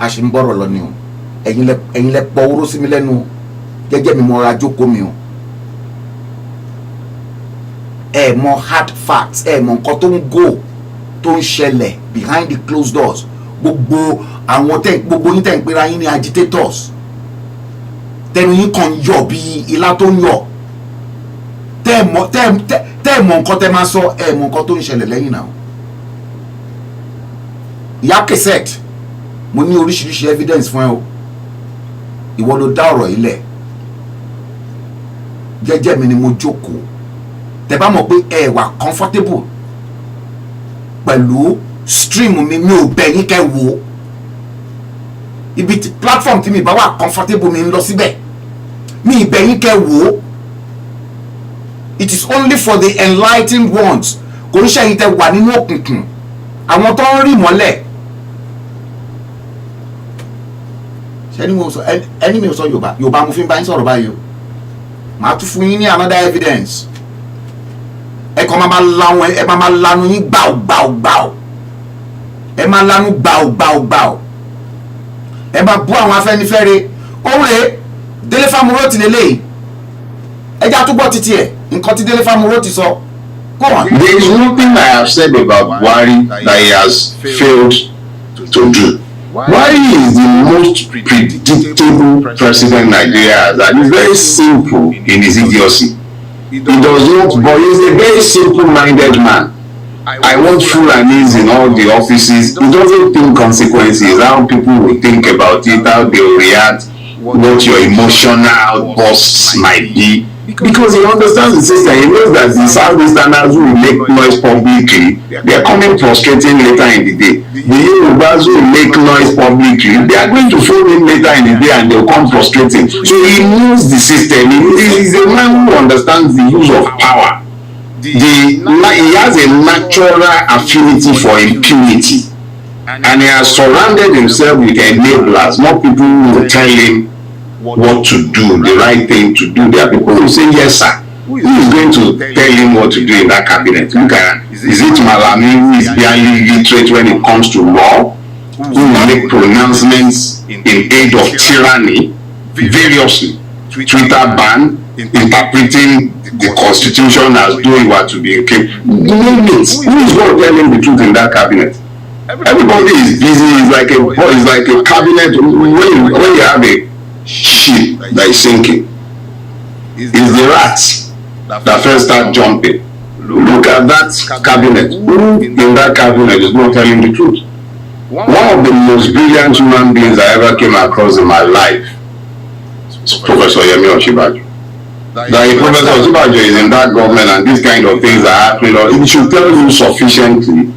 A ṣe ń bọ̀rọ̀ lọ ni o. Ẹ̀yin lẹ pọ̀ oró sí mi lẹ́nu gẹ́gẹ́ mi mo ra jókòó mi o. Ẹ mọ hard facts, ẹ mọ nǹkan tó ń go tó ń ṣẹlẹ̀ behind the closed doors. Gbogbo yín tẹ̀ ń pera yín ní agitators. Tẹnu yín kan yọ bí ilá tó ń yọ. Tẹ́ ẹ mọ nǹkan tẹ́ máa sọ, ẹ mọ nǹkan tó ń ṣẹlẹ̀ lẹ́yìn náà. Ìyá cassette, mo ní oríṣiríṣi evidence fún ẹ o. Ìwọ ló dá ọ̀rọ̀ yìí lẹ̀. Jẹ́jẹ́ mi ni mo jókòó. Tẹ́ bá mọ̀ pé ẹ wà comfortable pẹ̀lú stream mi ò bẹ̀ yín kẹ́ wò. ibi platform tí mi bá wà comfortable mi ń lọ síbẹ̀ mi ìbẹ̀yìn kẹ́ wò ó. It is only for the enlightened ones. Kò ń ṣẹ̀yìn tẹ́ wà nínú òkùnkùn àwọn tó ń rí mọ́lẹ̀. ẹni mi ò sọ Yorùbá mo fi ń bá yín sọ̀rọ̀ báyìí o màá tún fún yín ní another evidence. Ẹ kàn máa lanu yín gbàù ẹ máa lanu gbàù ẹ máa bú àwọn Afẹ́nifẹ́re òun rèé Délé Fámúró ti lélẹ́yìí ẹjá tó gbọ́ títí ẹ̀ nǹkan tí Délé Fámúró ti sọ. Go on. There is nothing I have said about Buhari that he has failed to do. Buhari is the most predictable president Nigeria has, and he's very simple in his idiocy. He does not, but he's a very simple-minded man. I want Fulanis in all the offices. He doesn't think consequences, how people will think about it, how they will react, what your emotional outbursts might be. Because he understands the system. He knows that the Southeasterners who will make noise publicly, they are coming frustrating later in the day. The Yorubas who will make noise publicly, they are going to phone in later in the day and they will come frustrating. So he knows the system. He is a man who understands the use of power. He has a natural affinity for impunity. And he has surrounded himself with enablers, not people who will tell him what to do, the right thing to do. There are people who say, yes, sir. Who is going to tell him what to do in that cabinet? Look at, is it Malami who is barely literate when it comes to law? Who will make pronouncements in aid of tyranny variously? Twitter ban, interpreting the constitution as though it were to be a king. Name it. Who is going to tell him the truth in that cabinet? Everybody is busy. It's like a cabinet. When you have a ship that is sinking, it's the rats that first start jumping. Look at that cabinet. Who in that cabinet is not telling the truth? One of the most brilliant human beings I ever came across in my life is Professor Yemi Osinbajo. That Professor Osinbajo is in that government and these kind of things are happening. It should tell you sufficiently.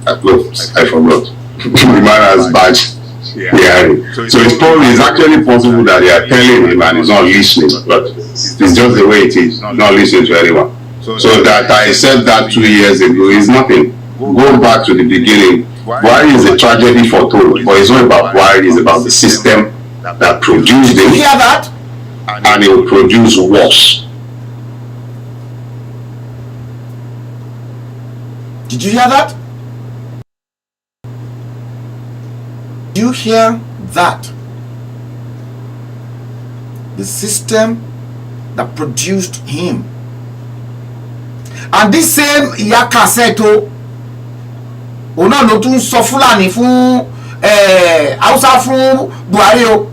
I forgot. The man has badge. So it's actually possible that they are telling him and he's not listening, but it's just the way it is. Not listening to anyone. So that I said that 2 years ago is nothing. Go back to the beginning. Buhari is a tragedy foretold, but it's not about Buhari, it's about the system that produced it. You hear that? And it will produce worse. Did you hear that? Do you hear that? The system that produced him. And this same Yaka Seto, ona ló tún sọ Fúlàní fún Hausa fún Buhari o.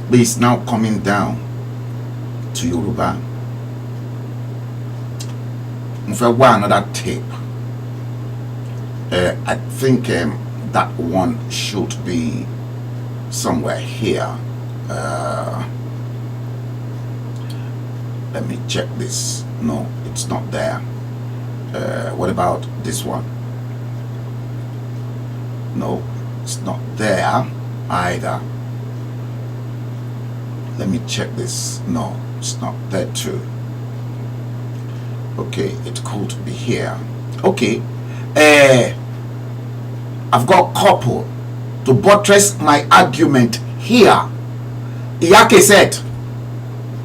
But it's now coming down to Yoruba. If I want another tape, I think that one should be somewhere here. Let me check this. No, it's not there. What about this one? No, it's not there either. Let me check this. No, it's not there too. Okay, it could be here. Okay, I've got couple to buttress my argument here. Iyake said,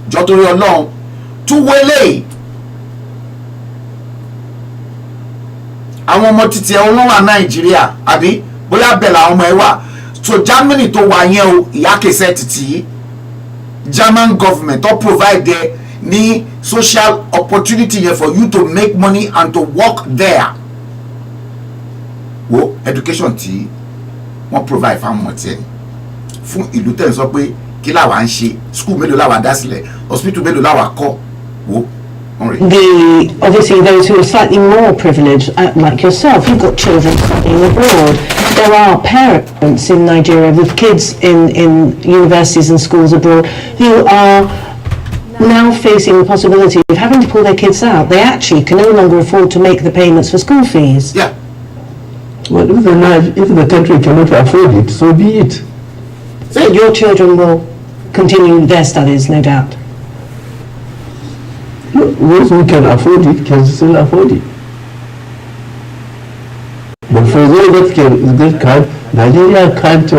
Jotori Olorun, Tuwele. Àwọn ọmọ títí ẹ wà Nàìjíríà àbí bóyá bẹ́ẹ̀ làwọn ọmọ ẹ wà. So Germany tó wà yẹn o, Iyake said títí German government to provide there ní social opportunity here for you to make money and to work there. Wo education tí wọ́n provide fáwọn ọmọ tí ẹ fún ìlú tẹ̀ sọ pé kí làwa ń ṣe school mélòó làwa dá sílẹ̀ hospital mélòó làwa kọ́ wo. Obviously those who are slightly more privileged, like yourself, you've got children studying abroad. There are parents in Nigeria with kids in universities and schools abroad who are now facing the possibility of having to pull their kids out. They actually can no longer afford to make the payments for school fees. Yeah. Well, if the country cannot afford it, so be it. So your children will continue their studies, no doubt. Those who can afford it can still afford it. But for those that can't, Nigeria can't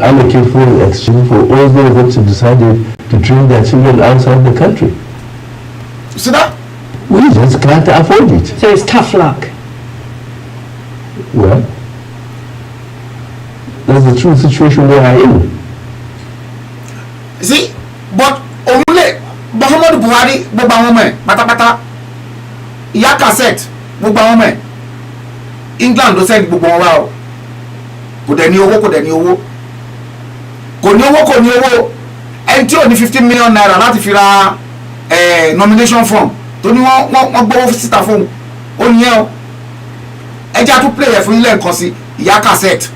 allocate foreign exchange for all those that decided to train their children outside the country. See that? We just can't afford it. So it's tough luck. Well, that's the true situation we are in. See, but only Muhammadu Buhari, gbogbo àwọn ọmọ ẹ̀ pátápátá, ìyá cassette, gbogbo àwọn ọmọ ẹ̀, England ló send gbogbo wọn wá o. Kò dẹ̀ ní owó, kò dẹ̀ ní owó. Kò ní owó, kò ní owó. Ẹni tí ò ní 15 million naira láti fi ra nomination form tó ní wọ́n gbówó síta fún ó ní ẹ́ o. Ẹ jẹ́ àtún play ẹ̀ fún ilé nǹkan sí ìyá cassette.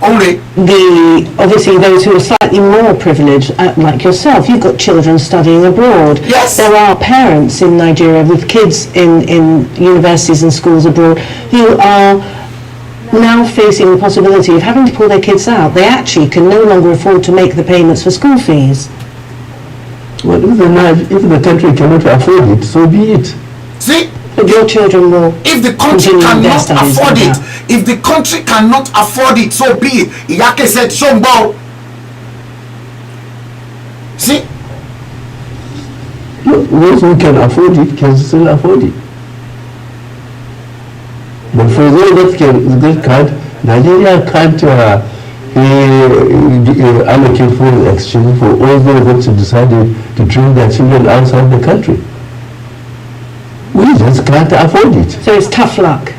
Obviously those who are slightly more privileged, like yourself, you've got children studying abroad. Yes. There are parents in Nigeria with kids in universities and schools abroad who are now facing the possibility of having to pull their kids out. They actually can no longer afford to make the payments for school fees. Well, if the country cannot afford it, so be it. See? But your children will. If the country cannot afford it, if the country cannot afford it, so be it. Iyake said, Shombo. See? Those who can afford it can still afford it. But for those that can't, Nigeria can't allocate foreign exchange for all those that decided to train their children outside the country. We just can't afford it. So it's tough luck.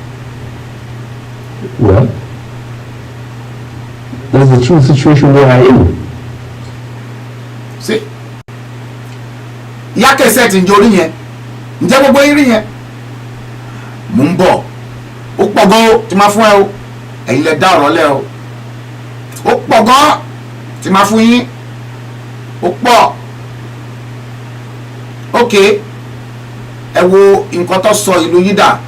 Well, that's the true situation we are in. See? Yake said in Jori yẹn, ǹjẹ́ gbogbo yín rí yẹn? Mo ń bọ̀, ó pọ̀ gan tí máa fún ẹ o, ẹ̀yin lẹ dá ọ̀rọ̀ lẹ̀ o. Ó pọ̀ gan tí máa fún yín, ó pọ̀. Okay. Ẹ wo nǹkan tó sọ ìlú yìí dà,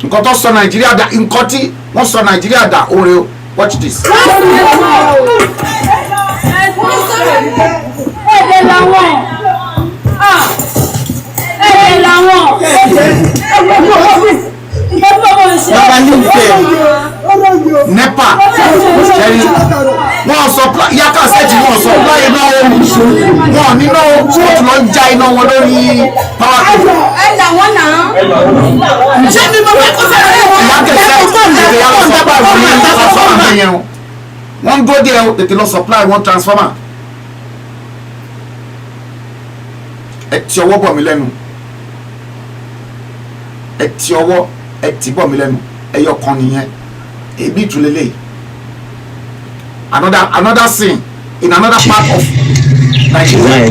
nǹkan tó sọ Nàìjíríà dà, nǹkan tí wọ́n sọ Nàìjíríà dà oore o. Watch this. Ẹ̀dẹ̀ làwọn NEPA ṣẹ́rí wọ́n supply yàtọ̀ sẹ́ẹ̀tì wọ́n supply iná omi wọ́n níná wọ́n lọ já iná wọn lórí power cable. ẹ̀dà wọn náà ṣé mi mo fẹ́ kó sẹ́yìn wọn. Yàtọ̀ sẹ́ẹ̀tì yàtọ̀ supply wọn ní transformer yẹn o wọ́n ń dúró díẹ̀ o tètè lọ supply wọn transformer. Ẹ ti ọwọ́ bọ̀ mí lẹ́nu, ẹ ti ọwọ́ ẹ ti bọ̀ mí lẹ́nu, ẹyọ kan nìyẹn. Ebi tulele. Another scene in another part of Nigeria.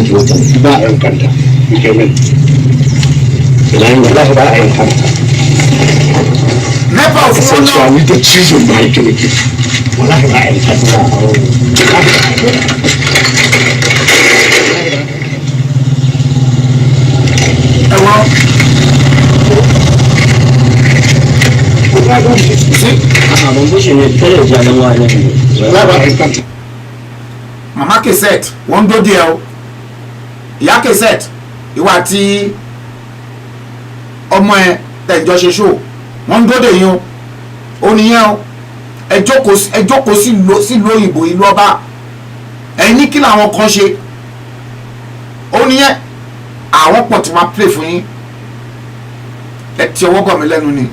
NEPA of Mama cassette wọ́n dó díẹ̀ o ìyá cassette ìwà àti ọmọ ẹ tẹ̀jọ́ ṣe ṣó wọ́n dó dè yín o ó nìyẹn o ẹ jókòó sílùú òyìnbó ìlú ọba ẹ̀yin ní kí làwọn kan ṣe ó nìyẹn àwọn pọ̀ tí wọ́n play fún yín ẹ ti ọwọ́ bọ̀ mí lẹ́nu ni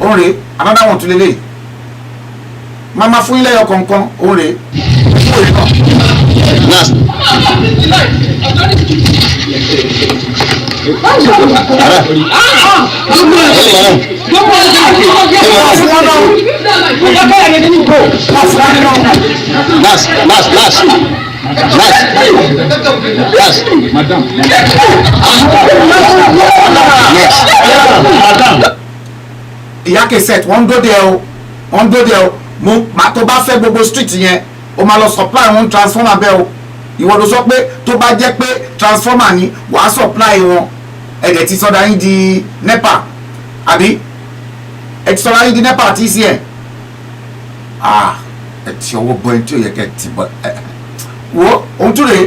ó ń rè another one tún lélẹ̀ mama fún ilé ẹyọ kọ̀ọ̀kan ó ń rè ìyá cassette wọ́n ń dóde ẹ o mo tó bá fẹ́ gbogbo street yẹn o máa lọ supply wọn transformer bẹ́ẹ̀ o ìwọ ló sọ pé tó bá jẹ́ pé transformer ni wàá supply wọn ẹ̀dẹ̀ ti sọ́dá yín di nepa àbí ẹ̀ ti sọ́dá yín di nepa àti ecn ẹ̀ ti ọwọ́ bọ́ ẹ̀ tí ò yẹ kẹ́ ti bọ́ wo ohun tó rè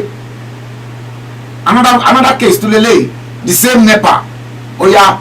another case tó lélẹ́yìí the same nepa ó yá.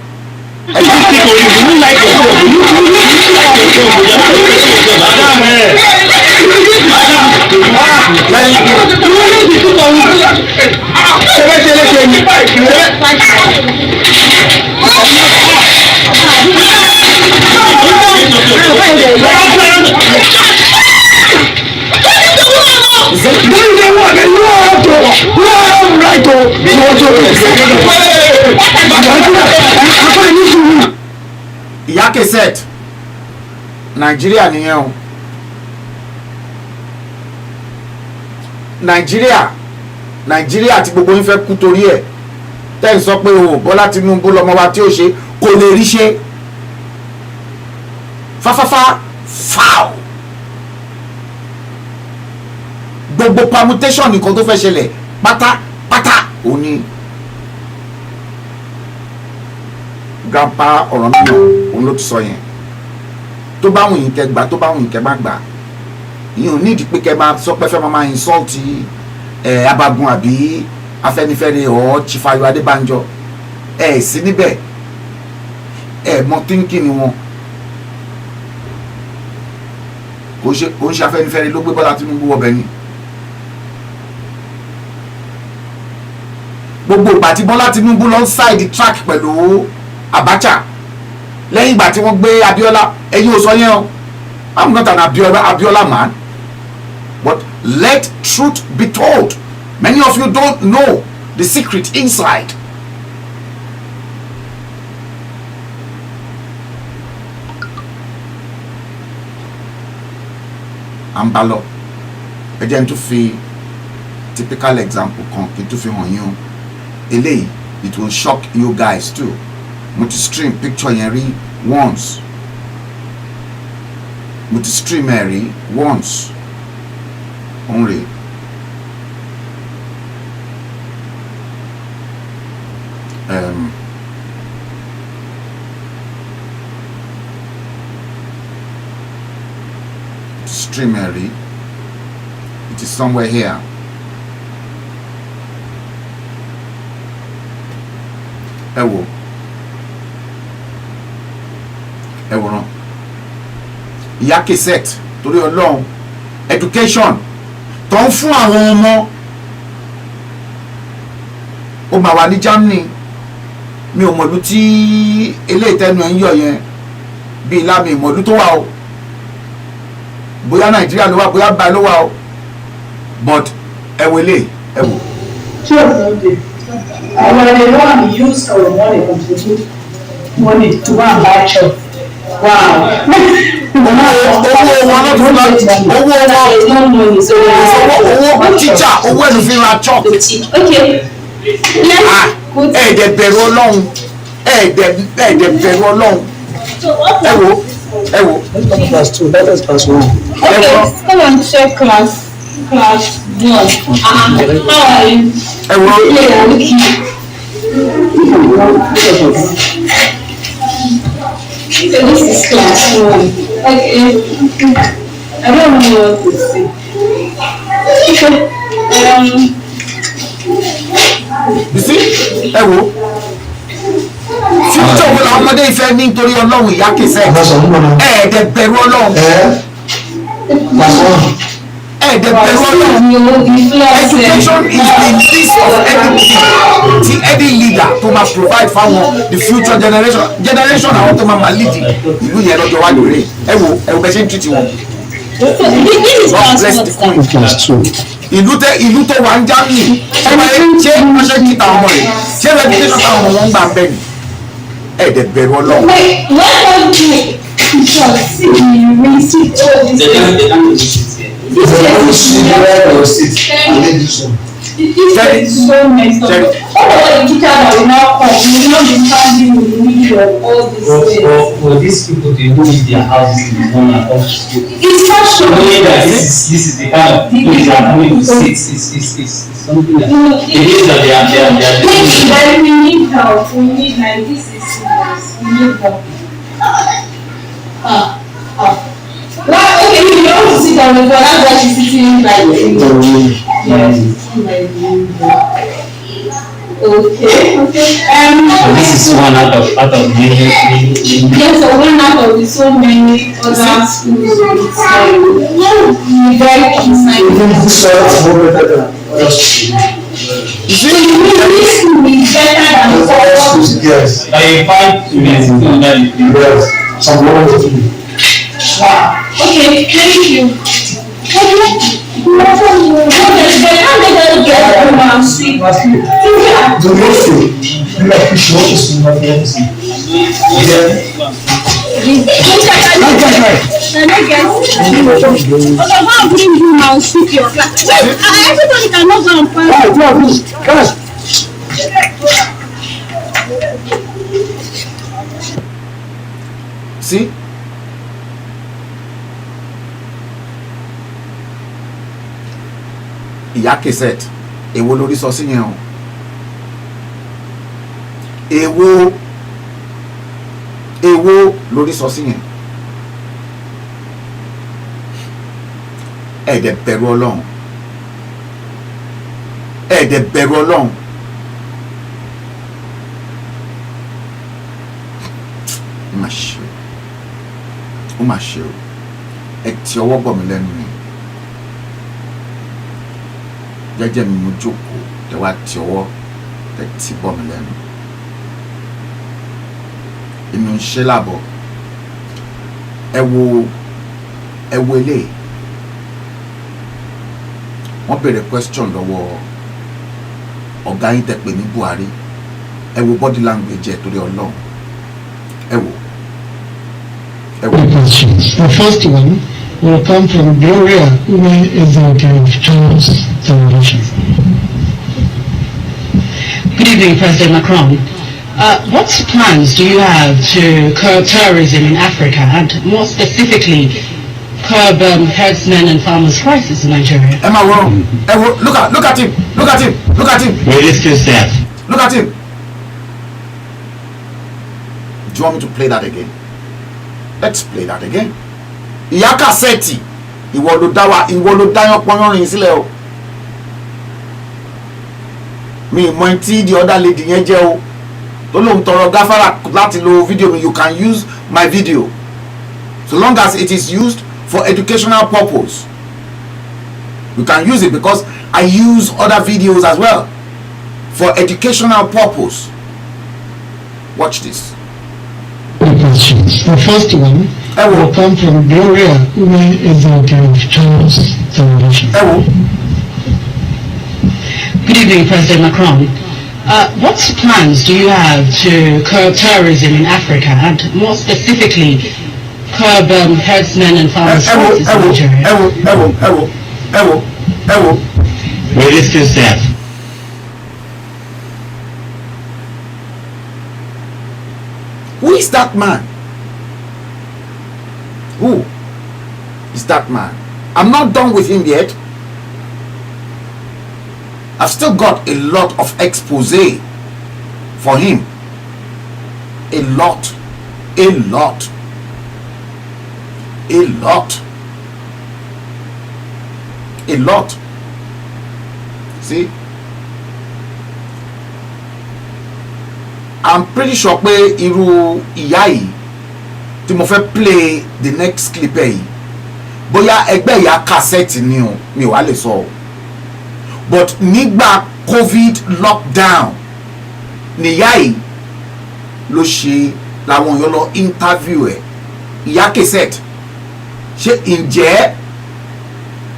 ìyá kẹsẹt nàìjíríà nìyẹn o nàìjíríà tí gbogbo yín fẹ́ kú torí ẹ̀ tẹ́yìn sọ pé o Bọ́lá Tinubu lọ́mọ wa tí ó ṣe kò lè rí ṣe fáfáfá fáw gbogbo permutation nìkan tó fẹ́ ṣẹlẹ̀ pátápátá òun ni grandpa ọ̀rọ̀ mi òun ló ti sọ yẹn tó bá wùn yín kẹ́ gbà tó bá wùn yín kẹ́ má gbà yín ò nídìí pé kẹ́ máa sọ pé fẹ́ máa insult Abagun àbí Afẹ́nifẹ́re ọ̀ Chifayo Adébánjọ sí níbẹ̀ mọ thinking wọn kò ń ṣe Afẹ́nifẹ́re ló gbé Bọ́lá Tinubu wọbẹ̀ ni gbogbo ìgbà tí Bọ́lá Tinubu lọ side track pẹ̀lú Abacha lẹ́yìn ìgbà tí wọ́n gbé Abiola ẹ̀yin ò sọ yẹn o I'm not an Abiola man but let truth be told many of you don't know the secret inside. Ambalo ẹ jẹ́ n tún fi typical example kan kí n tún fi hàn yín o eléyìí it will shock you guys too mo ti stream picture yẹn rí once mo ti stream ẹ rí once òun rè stream ẹ rí it is somewhere here. ẹ wòran ìyá kẹsẹt torí Ọlọ́run education tó ń fún àwọn ọmọ ó máa wà ní Germany mi ò mọ̀lú tí eléyìí tẹnu ẹ̀ ń yọ yẹn bíi lámì ìmọ̀lú tó wà o bóyá Nàìjíríà ló wà bóyá báyìí ló wà o but ẹ wò eléyìí ẹ wò. When they want to use our money, contribute money to go and buy church. Wow. owó tíjà owó ẹnu fi ra chop. ẹ̀ẹ́dẹ̀ bẹ̀rù Ọlọ́run ẹ̀ẹ́dẹ̀ bẹ̀rù Ọlọ́run ẹ wo. Class 2, that is class 1. Okay, come on, check class 1. How are you? So this is class 1. Okay. I don't know what to say. You see? ẹ wo future wo làwọn ọmọdé ìfẹ́ ní nítorí Ọlọ́run ìyá kẹsẹ̀ ẹ̀ẹ́dẹ̀ bẹ̀rù Ọlọ́run ẹ̀ẹ́dẹ̀ bẹ̀rù Ọlọ́run education is the least of anything ti any leader to ma provide fáwọn the future generation àwọn tó máa lead ìlú yẹn lọ́jọ́ wájú rẹ̀ ẹ wo bẹ́ẹ̀ ṣe ń treat wọn. God bless the queen. ìlú tó wà ń Germany ṣé wọ́n ṣe kí táwọn ọmọ rẹ̀ ṣé reputation táwọn ọmọ wọn gbà ń bẹ̀ ni ẹ̀ẹ́dẹ̀ bẹ̀rù Ọlọ́run. It's so messed up. All the teachers that will now come, we will not be standing in the middle of all these things. For these people to even leave their houses in the morning and come to school. It's not sure. Knowing that this is the kind of people they are coming to see, it's something that it is that they are doing. We need help. We need, like, this is serious. We need help. Well, okay, you don't want to sit on the floor, that's why she's sitting like this. Yes, like okay. So this is one out of many. Yes, so one out of the so many other schools. Very concerned. This school is better than all schools. Yes. I find students in that. Some more. Wow. Okay, thank you. Everybody cannot go and find. See? Ìyá Kẹsẹt, èwo lórí sọ sí yẹn o? Èwo lórí sọ sí yẹn? Ẹ̀dẹ̀ bẹ̀rù Ọlọ́run. Ẹ̀dẹ̀ bẹ̀rù Ọlọ́run. Ó mà ṣe o. Ẹ ti ọwọ́ bọ̀ mí lẹ́nu ni. Jẹ́jẹ́ mi mo jókòó tẹ wá ti ọwọ́ tẹ ti bọ́ mi lẹ́nu. Inú ń ṣe lábọ̀. Ẹ wo eléyìí. Wọ́n béèrè question lọ́wọ́ ọ̀gá yín tẹ pè ní Buhari. Ẹ wo body language ẹ̀ torí Ọlọ́run. Ẹ wo. The first one will come from Gloria, who is the author of Charles Television. Good evening, President Macron. What plans do you have to curb terrorism in Africa and more specifically curb herdsmen and farmers' crisis in Nigeria? Am I wrong? Look at him. Look at him. Look at him. Where is yourself? Look at him. Do you want me to play that again? Let's play that again. Ìyá Kẹsẹt, ìwọ ló dáyàn pọ́nrán sílẹ̀ o. Mi mọ tí the other lady yẹn jẹ́ o. Tó lóun tọrọ gáfárà láti lo video mi, you can use my video. So long as it is used for educational purpose. You can use it because I use other videos as well for educational purpose. Watch this. The first one will come from Gloria, who is the author of Charles Television. Good evening, President Macron. What plans do you have to curb terrorism in Africa and more specifically curb herdsmen and farmers' crisis in Nigeria? Where is yourself? Who is that man? Who is that man? I'm not done with him yet. I've still got a lot of expose for him. A lot. See? I'm pretty sure pé irú ìyá yìí tí mo fẹ́ play the next clip yìí bóyá ẹgbẹ́ ìyá Kẹsẹt ni o mi ò wá lè sọ o but nígbà COVID lockdown níyà yìí ló ṣe làwọn èèyàn lọ interview ẹ̀ ìyá Kẹsẹt ṣé ǹjẹ́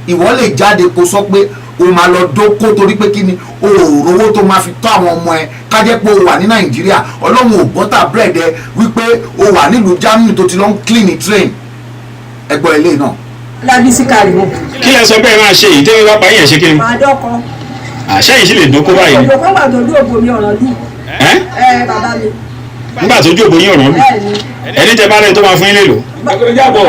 ìwọ lè jáde kó sọ pé o máa lọ dóko torí pé kí ni o ò rówó tó máa fi tọ́ àwọn ọmọ ẹ ká jẹ́ pé o wà ní Nàìjíríà Ọlọ́run ò bọ́tà bread ẹ wípé o wà nílùú Germany tó ti lọ ń clean train ẹgbọ́n ilé náà. Lábísí Kàrímù. Kí lẹ sọ pé ẹ máa ṣe yìí tẹ́lẹ̀ bá pa yẹn ṣe kí ni? Máa dọ́kọ. àṣẹ yìí sì lè dókó báyìí. òjò kan wà tó dún ògbó mi ọ̀rọ̀ lù. Bàbá mi. nígbà tó jó ògbó yín ọ̀rọ̀ lù. ẹni tẹ bá rẹ tó máa fún yín lélo.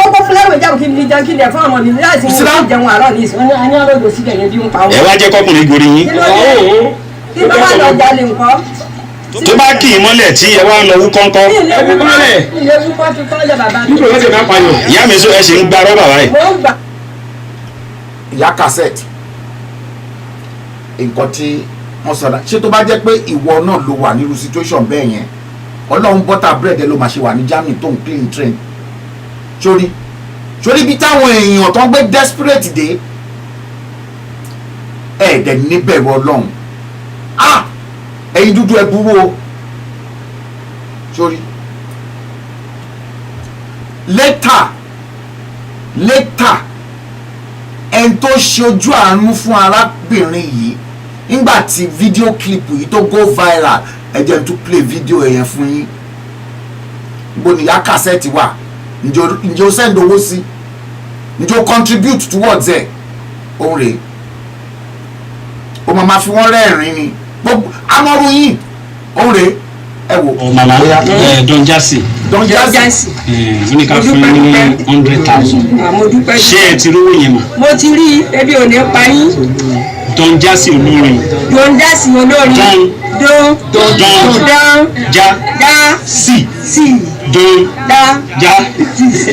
kókó fúláwé jábọ̀ kí ni jẹun kí ni ẹ̀ fún ọmọ mi láti ní ìjẹun àárọ̀ ní ìsìn wọn ní ọlọ́dọ̀ síbẹ̀ yẹn bí ń pa wọn. ẹ wá jẹ́ kọkùnrin gorí yín. kí ló wà lọ jalè nǹkan. tó bá kì í mọ́lẹ̀ tí ẹ wá ń lọ wú kọ́ńkọ́. ilé wúkọ́ ti kọ́lẹ̀ bàbá mi. ìyá mi sọ ẹ sì ń gba rọ́bà báyìí. ìyá cassette nǹkan tí wọ́n sọ̀rọ̀ ṣé tó bá jẹ́ pé ìwọ náà ló wà nírú situation bẹ́ẹ̀ yẹn ọlọ́run bọ́tà búrẹ́dì ló máa ṣe wà ní Germany tó ń clean train sórí bí táwọn èèyàn tó ń gbé desperate dé ẹ̀ẹ́dẹ̀ níbẹ̀rù ọlọ́run ẹ̀yin dúdú ẹ burú o sórí later ẹni tó ṣe ojú àánú fún arábìnrin yìí nígbà tí fídíò clip yìí tó go viral ẹ jẹ́ n tún play fídíò yẹn fún yín bó ni ìyá cassette wà ǹjẹ́ o send owó sí ǹjẹ́ o contribute towards ẹ̀ òun rèé o máa fi wọ́n rẹ́rìn-ín ni gbogbo amọ̀rù yìí òun rèé ẹ wò. màmá Don Jazzy. Don Jazzy. ó ní ká fún yín ní 100,000. ṣé ẹ ti rówó yẹn mọ̀. mo ti rí ebi ò ní pa yín. Don Jazzy olórin. Don Jazzy olórin. Don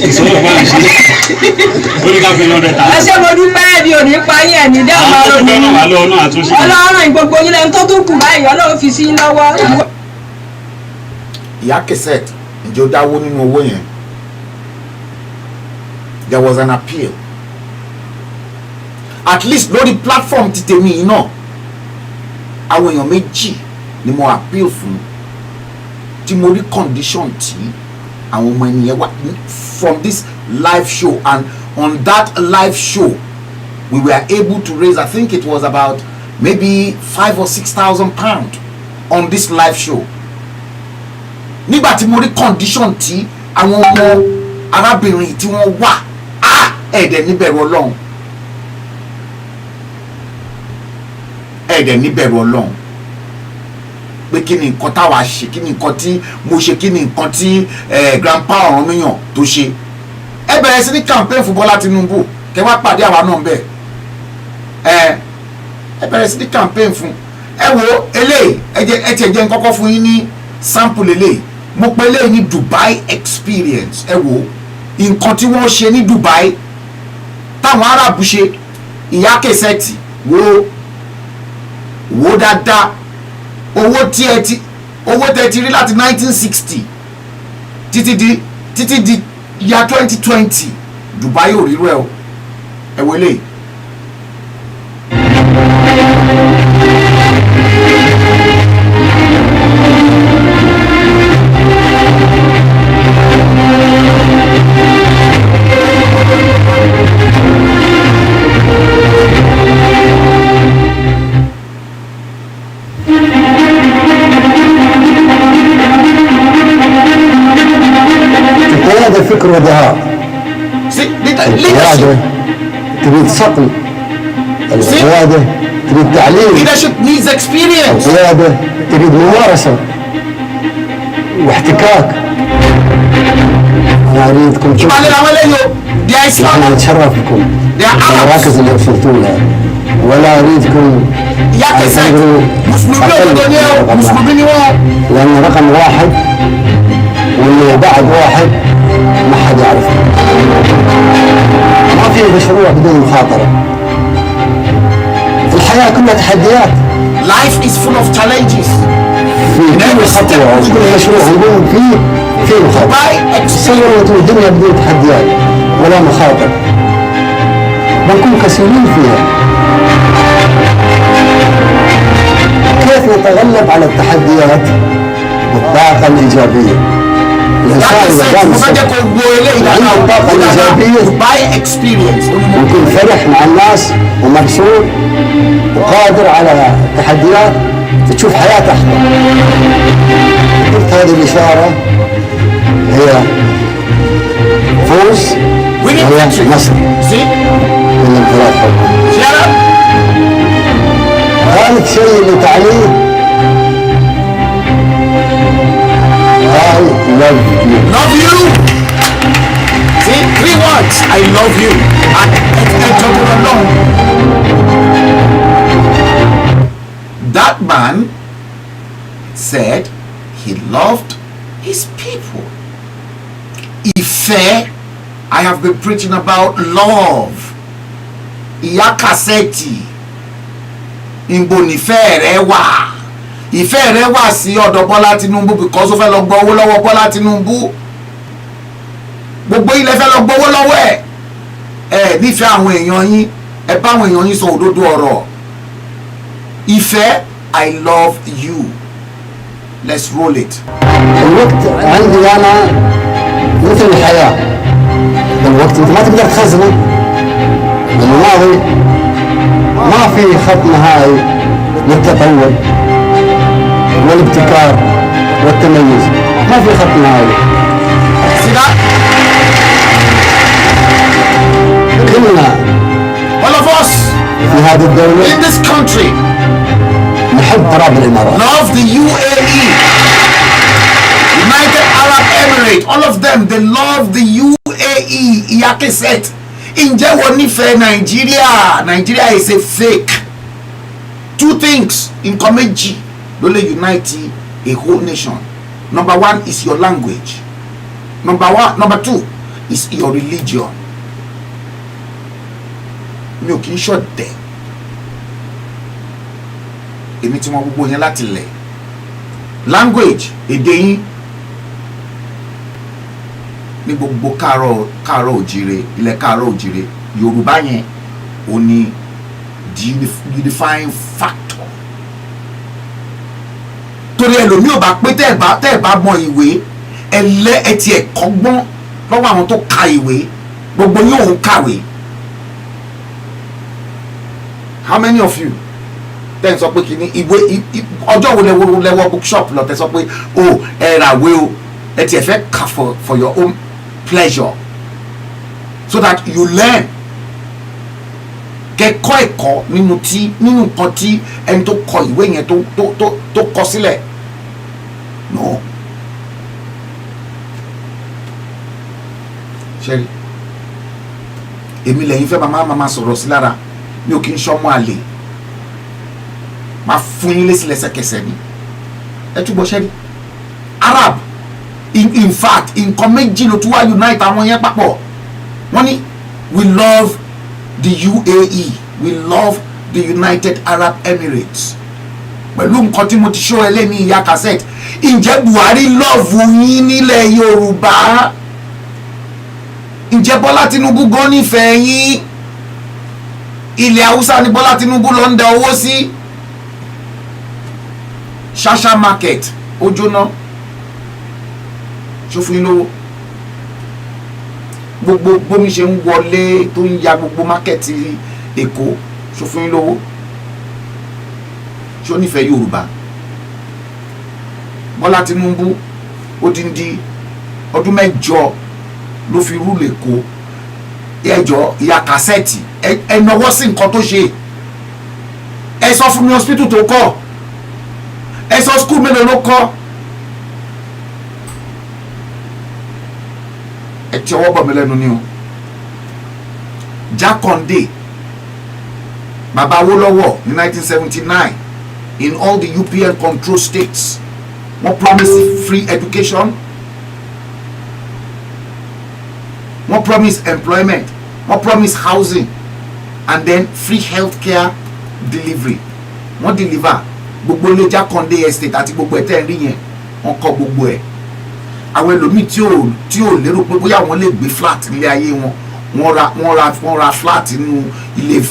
ìsọ̀rọ̀ bá ń ṣe ó ní ká fi 100,000. ẹ ṣé mo dúpẹ́ ebi ò ní pa yín ẹ̀ ní dẹ́wọ̀n máa lọ nínú. ọlọ́run gbogbo yín lẹ́nu tó tún kù báyìí ọlọ́run fi sí lọ́wọ́. ìyá cassette ǹjẹ́ ó dáwó nínú owó yẹn there was an appeal at least lórí platform ti tèmi yìí náà àwọn èèyàn méjì ni mo appeal fún tí mo rí condition tí àwọn ọmọ ènìyàn wà from this live show, and on that live show we were able to raise, I think it was about maybe 5,000 or 6,000 pounds on this live show. Nígbà tí mo rí condition tí àwọn ọmọ arábìnrin tí wọ́n wà ẹ̀ẹ́dẹ̀ níbẹ̀rù Ọlọ́run ẹ̀ẹ́dẹ̀ níbẹ̀rù Ọlọ́run pé kí ni nǹkan táwa ṣe, kí ni nǹkan tí mo ṣe, kí ni nǹkan tí grandpa Ọ̀rànmíyàn tó ṣe. Ẹ bẹ̀rẹ̀ sí ní campaign fún Bọ́lá Tinubu kẹ́ wá pàdé àwa náà bẹ́ẹ̀ ẹ bẹ̀rẹ̀ sí ní campaign fún ẹ wo eléyìí ẹ tiẹ̀ jẹ́ nkọ́kọ́ fún yín ní sample eléyìí mo pe eléyìí ní Dubai experience. Ẹ wo nǹkan tí wọ́n ṣe ní Dubai táwọn Arab ṣe. Ìyá Kẹsẹ̀tì wo dáadáa owó tẹ́ ti rí láti 1960 títí di ya 2020 Dubai ò rírú ẹ o ẹ wo eléyìí. هذا فكر ودهاء. القيادة تريد صقل، القيادة تريد تعليم، القيادة تريد ممارسة واحتكاك. أنا أريدكم نحن نتشرف بكم المراكز اللي وصلتوا لها، ولا أريدكم تعتبروا لأن رقم واحد واللي بعد واحد ما حد يعرفه. ما في مشروع بدون مخاطرة. الحياة كلها تحديات. Life is full of challenges. في كل خطوة وكل مشروع نقوم فيه مخاطرة. تصوروا انتم الدنيا بدون تحديات ولا مخاطر بنكون كسولين فيها. كيف نتغلب على التحديات بالطاقة الإيجابية؟ الإنسان إذا كان عنده الطاقة الإيجابية يكون فرح مع الناس ومبسوط وقادر على التحديات، تشوف حياة أحلى. قلت هذه الإشارة هي فوز وهي نصر من انفراد حكم. ثالث loved his people. Ìfẹ́, I have been preaching about love. Ìyá Kásẹ̀tì, ìbò nífẹ̀ẹ́ rẹ wà. Ìfẹ́ rẹ wà sí ọ̀dọ̀ Bọ́lá Tinubu because ó fẹ́ lọ gbọ́ owó lọ́wọ́ Bọ́lá Tinubu. Gbogbo ilẹ̀ fẹ́ lọ gbọ́ owó lọ́wọ́ ẹ̀. Ẹ nífẹ̀ẹ́ àwọn èèyàn yín, ẹ bá àwọn èèyàn yín sọ òdodo ọ̀rọ̀. Ìfẹ́, I love you. Let's roll it. الوقت عندي انا مثل الحياه. الوقت انت ما تقدر تخزنه. الماضي ما في خط نهائي للتطور والابتكار والتميز، ما في خط نهائي. كلنا all of us في هذه الدولة in this country نحب تراب الإمارات. love the UAE, United Arab Emirates. All of them, they love the UAE. Ìyá Kásẹ̀tì, ǹjẹ́ wọ́n nífẹ̀ẹ́ Nigeria? Nigeria is a fake. Two things nǹkan méjì ló lè unite a whole nation. Number one is your language. Number two is your religion. Mi ò kì í ṣọ̀tẹ̀. Èmi tí wọ́n gbogbo yẹn láti lẹ̀. Language, èdè yín ní gbogbo káàárọ̀ òjìrè, ilẹ̀ káàárọ̀ òjìrè, Yorùbá yẹn ò ní the unifying factor. Torí ẹlòmíì ò bá pé tẹ́ ẹ̀ bá mọ ìwé ẹ ti ẹ̀ kọ́gbọ́n lọ́wọ́ àwọn tó ka ìwé, gbogbo yín òun kàwé. How many of you tẹ́ ń sọ pé kìíní ìwé ọjọ́ wo lẹ́wọ́ bookshop lọ tẹ́ sọ pé o ẹ ràwé o ẹ tiẹ̀ fẹ́ kà for your own pleasure so that you learn, kẹ́kọ̀ọ́ ẹ̀kọ́ nínú nǹkan tí ẹni tó kọ ìwé yẹn tó kọ sílẹ̀. No. Ṣẹ́rí èmi lẹ́yìn fẹ́ máa sọ̀rọ̀ sí lára, mi ò kì í ṣọmọ àlè, máa fún yín lésì lẹ́sẹ̀kẹsẹ̀ ni. Ẹ túbọ̀ ṣẹ́rí Arab in fact nǹkan méjì ló tún wá unite àwọn yẹn papọ̀. Wọ́n ní we love the UAE, we love the United Arab Emirates. Pẹ̀lú nǹkan tí mo ti ṣó ẹ lẹ́ni Ìyá Kásẹ̀tì, ǹjẹ́ Buhari love yín nílẹ̀ Yorùbá? Ǹjẹ́ Bọ́lá Tinubu gan nífẹ̀ẹ́ yín? Ilẹ̀ Haúsá ni Bọ́lá Tinubu lọ ń da owó sí. Ṣáṣá market ó jóná, ṣó fún yín lówó. Gbogbo bómi ṣe ń wọlé tó ń ya gbogbo mákẹ́tì Èkó, ṣó fún yín lówó. Ṣó nífẹ̀ẹ́ Yorùbá? Bọ́lá Tinubu ó ti ń di ọdún 8 ló fi rúlù Èkó. Ẹjọ́ Ìyá Kásẹ̀tì ẹ náwó sí nǹkan tó ṣe. Ẹ sọ fún mi hospital tó kọ́, ẹ sọ school mélòó ló kọ́. Ẹ ti ọwọ́ bọ̀ mí lẹ́nu ni o. Jákàndé bàbá Awólọ́wọ̀ ní 1979 in all the UPN control states wọ́n promise free education, wọ́n promise employment, wọ́n promise housing and then free healthcare delivery. Wọ́n deliver gbogbo ilé Jákàndé estate àti gbogbo ẹ̀ tẹ́ ẹ̀ rí yẹn, wọ́n kọ́ gbogbo ẹ̀. Àwọn ẹlòmíì tí ò lérò pé bóyá wọ́n lè gbé flat nílé ayé wọn, wọ́n ra flat nínú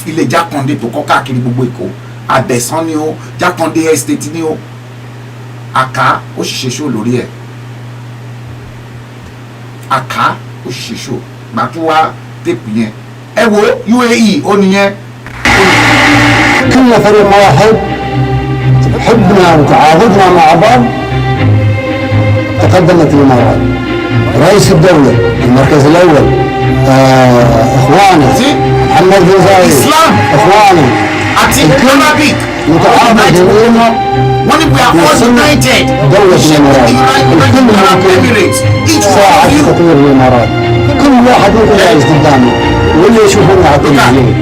ilé Jákàndé tó kọ́ káàkiri gbogbo Èkó. Àbẹ̀sán ni o, Jákàndé estate ni o. Àká ó ṣiṣẹ́ ṣó lórí ẹ̀. Àká ó ṣiṣẹ́ ṣó gbàtúwá tèpù yẹn. Ẹ wo UAE ó nìyẹn. كلنا فريق واحد، حبنا وتعاضدنا مع بعض تقدمت الإمارات. رئيس الدولة المركز الأول إخواني محمد بن زايد، إخواني الكل متعاضد When we are all united, دولة الإمارات الكل ممكن ساعة تطوير الإمارات. كل واحد ممكن يعيش قدامه واللي يشوفونه على التلفزيون.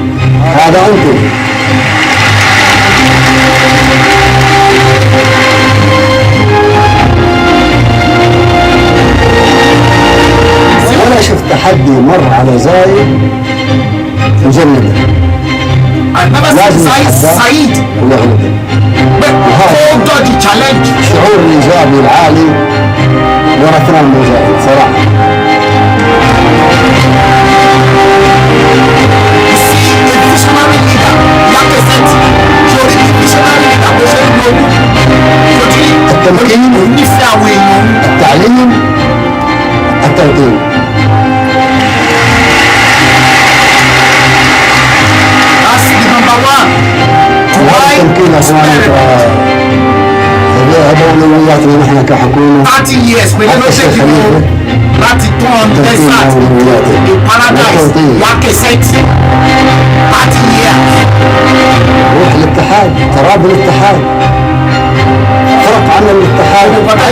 هذا أنتم. يعدي مر على زايد يجنبه لازم يتحدى ويغلبه وهذا الشعور الإيجابي العالي ورثناه من زايد صراحة. التمكين، التعليم، التوطين. وهذا التمكين أخواني هذا أولوياتنا نحن كحكومة. 30 years láti turn desert into paradise yake sexy 30 years. روح الاتحاد، تراب الاتحاد، فرق عن الاتحاد،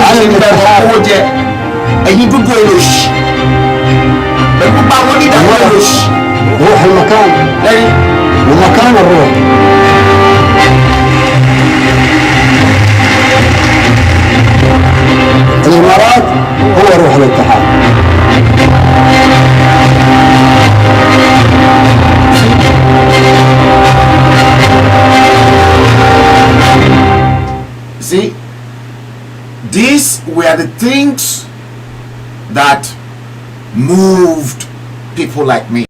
عن الاتحاد. ẹ̀yin gbogbo olóṣì pẹ̀lú báwọn onídàájọ́ olóṣì. روح المكان ومكان الروح. الإمارات هو روح الاتحاد. See, these were the things that moved people like me.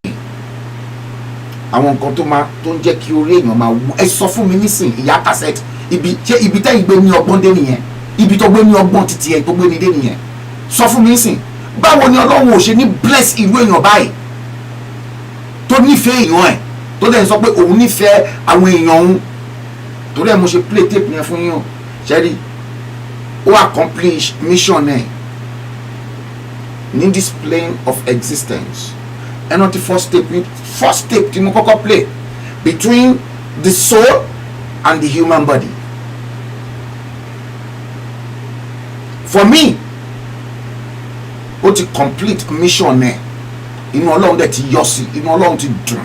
Àwọn nǹkan tó ń jẹ́ kí orí èèyàn máa wú. Ẹ sọ fún mi nísìn ìyá cassette ibi tẹ́ ìgbé ní ọgbọ́n dé nìyẹn, ibi tó gbé ní ọgbọ́n títí ẹ tó gbé ní dé nìyẹn. Sọ fún mi nísìn báwo ni Ọlọ́run ò ṣe ní bless irú èèyàn báyìí tó nífẹ̀ẹ́ èèyàn ẹ̀ tó dẹ̀ ń sọ pé òun nífẹ̀ẹ́ àwọn èèyàn òun torí ẹ̀ mo ṣe play tape yẹn fún yín o ṣẹ́rí ó accomplish mission ẹ̀ ní this plane of existence ẹ̀ náà ti first tape tí mo kọ́kọ́ play between the soul and the human body. For me ó ti complete mission ẹ̀ inú Ọlọ́run dẹ̀ ti yọ sí inú Ọlọ́run ti dùn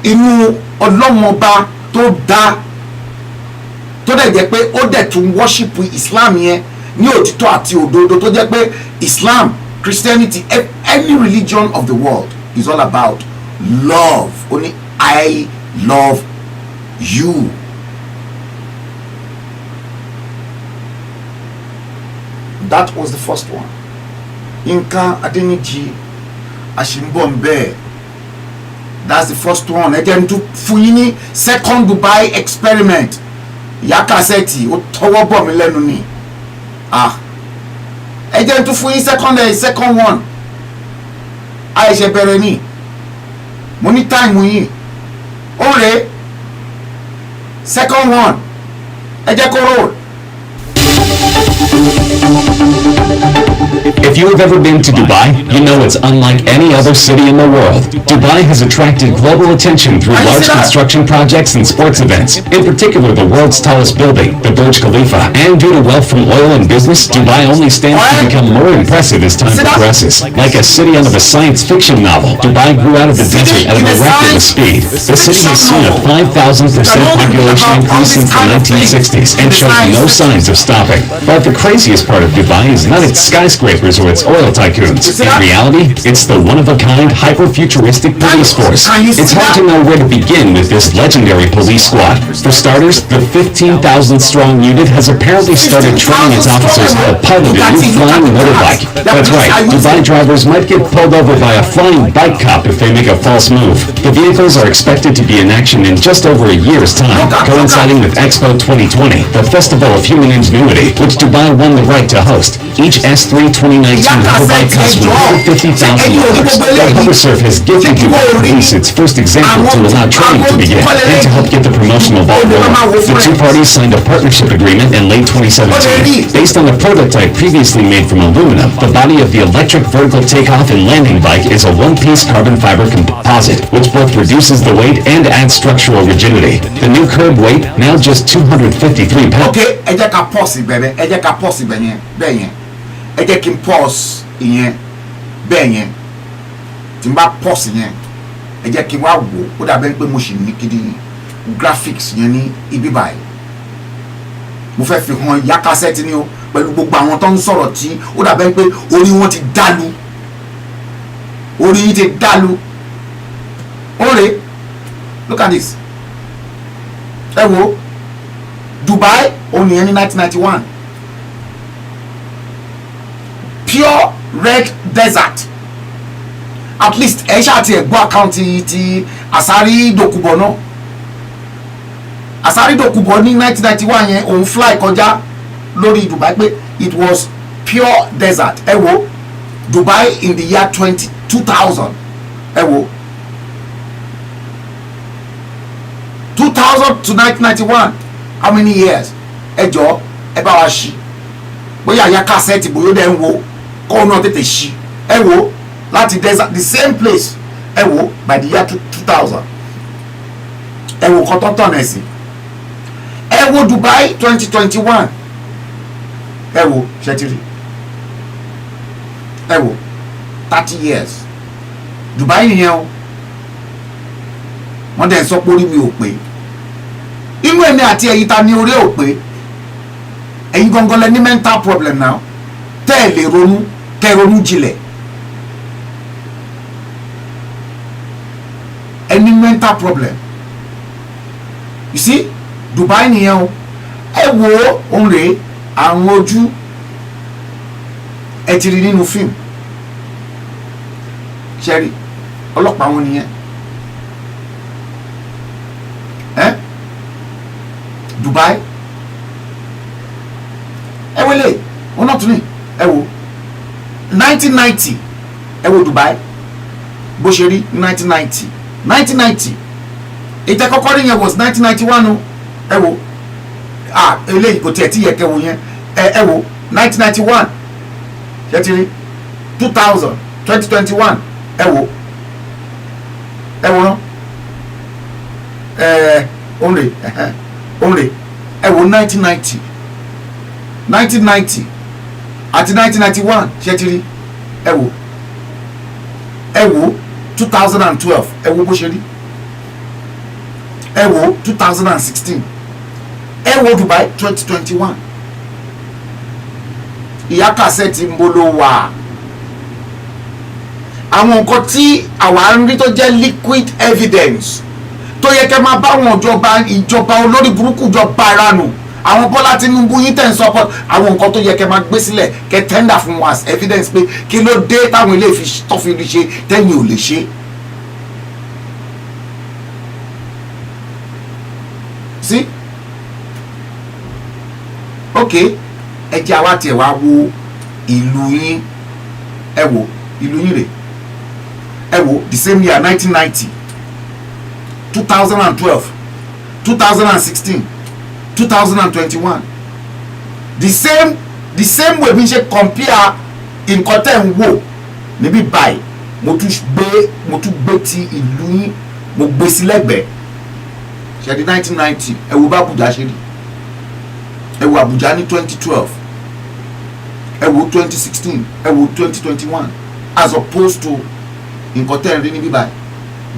inú Ọlọ́run ọba tó dá tó dẹ̀ jẹ́ pé ó dẹ̀ tún worship Islam yẹn ní òtítọ́ àti òdodo tó jẹ́ pé Islam, Christianity, any religion of the world is all about love. Only I love you. That was the first one. Yinka Adeniji Ashimbombe. That's the first one. Again to Fuyini second Dubai experiment. Yakaseti o towo bo mi lẹ́nu ni. Again to Fuyini second one. Aisha Bereni. Money time yin. Ore second one. Eje ko roll. If you have ever been to Dubai, you know it's unlike any other city in the world. Dubai has attracted global attention through large construction projects and sports events, in particular the world's tallest building, the Burj Khalifa. And due to wealth from oil and business, Dubai only stands to become more impressive as time progresses. Like a city out of a science fiction novel, Dubai grew out of the desert at a miraculous speed. The city has seen a 5,000% population increase since the 1960s and shows no signs of stopping. But the craziest part of Dubai is not its skyscrapers or its oil tycoons. In reality, it's the one-of-a-kind, hyper-futuristic police force. It's hard to know where to begin with this legendary police squad. For starters, the 15,000-strong unit has apparently started training its officers how to pilot a new flying motorbike. That's right, Dubai drivers might get pulled over by a flying bike cop if they make a false move. The vehicles are expected to be in action in just over a year's time, coinciding with Expo 2020, the Festival of Human Ingenuity, which Dubai won the right to host. Each S3 2019 hoverbike costs $150,000. The HoverSurf has gifted Dubai Police its first example to allow training to begin and to help get the promotional ball rolling. The two parties signed a partnership agreement in late 2017. Based on a prototype previously made from aluminum, the body of the electric vertical takeoff and landing bike is a one-piece carbon fiber composite, which both reduces the weight and adds structural rigidity. The new curb weight, now just 253 pounds. Okay, ẹ jẹ́ ká pause bẹ́ẹ̀ ẹ jẹ́ ká pause bẹ́ẹ̀ yẹn ẹ jẹ́ kí n pause ìyẹn bẹ́ẹ̀ yẹn tí n bá pause yẹn ẹ jẹ́ kí n wá wò ó dàbẹ́ pé mo ṣì ní kídí graphics yẹn ní ibi báyìí mo fẹ́ fi hàn ya cassette ni o pẹ̀lú gbogbo àwọn tó ń sọ̀rọ̀ tí ó dàbẹ́ pé orí wọn ti dàlú, orí yìí ti dàlú. Ore, look at this. Ẹ wo Dubai òun nìyẹn ní 1991, pure red desert. At least ẹ ṣáà ti ẹ̀gbọ́n àkáǹtì ti Asari Dokubo náà. Asari Dokubo ní 1991 yẹn òun fly kọjá lórí Dubai pé it was pure desert. Ẹ wo Dubai in the year 2000. Ẹ wo 2000 to 1991, how many years? Ẹ jọ̀ọ́ ẹ bá wa ṣí bóyá àyà kásẹ̀tì bóyá ó dẹ̀ ń wo kọ́ náà tètè ṣí. Ẹ wo láti desert, the same place. Ẹ wo by the year 2000. Ẹ wo nǹkan tó tọ̀nà ẹ̀sìn. Ẹ wo Dubai 2021. Ẹ wo ṣẹ́tìrì. Ẹ wo 30 years. Dubai nìyẹn o. Wọ́n dẹ̀ sọ pé orí mi ò pé. Inú ẹ̀mí àti ẹ̀yìn ta ni orí ò pé. Ẹ̀yin gangan lẹ ní mental problem now. Tẹ́ ẹ lè ronú, kẹ́ ẹ ronú jinlẹ̀. Any mental problem. You see, Dubai nìyẹn o. Ẹ wo òun rèé àrùn ojú ẹ ti rí nínú fíìmù. Ṣẹ́rí ọlọ́pàá wọn nìyẹn. Dubai. Ẹ wọlé wọn náà tún ní ẹ wo 1990 ẹ wo Dubai bó ṣe rí 1990 ètò ẹ̀kọ́kọ́ rí yẹn was 1991 o. Ẹ wo eléyìí kò tiẹ̀ tí yẹ kẹ́ wo yẹn. Ẹ wo 1991 ṣe ti rí 2000 2021 ẹ wo rán òǹrè ẹ wo 1990 àti 1991 ṣe ti rí. Ẹ wo 2012 ẹ wo bó ṣe rí. Ẹ wo 2016 ẹ wo Dubai 2021. Ìyá kàsẹ́ẹ̀tì ń bolo wà. Àwọn nǹkan tí àwa ń rí tó jẹ́ liquid evidence tó yẹ kẹ́ máa bá wọn ìjọba olórí burúkú jọba ara nù. Àwọn Bọ́lá Tinubu yín tẹ̀ ń support àwọn nǹkan tó yẹ kẹ́ máa gbé sílẹ̀ kẹ́ tender fún wa as evidence pé kí ló dé táwọn ilé tó fi rí ṣe tẹ́yìn ò lè ṣe. Sí ok ẹ jẹ́ àwa tiẹ̀ wá wo ìlú yín. Ẹ wo ìlú yín rè. Ẹ wo the same year 1990 2012 2016 2021 the same way bí n ṣe compare nǹkan tẹ̀ ń wò níbí báyìí mo tún gbé ti ìlú yín mo gbé sí lẹ́gbẹ̀ẹ́. Ṣé di 1990 ẹ wo bá Abuja ṣe rí. Ẹ wo Abuja ní 2012 ẹ wo 2016 ẹ wo 2021 as opposed to nǹkan tẹ̀ ń rí níbí báyìí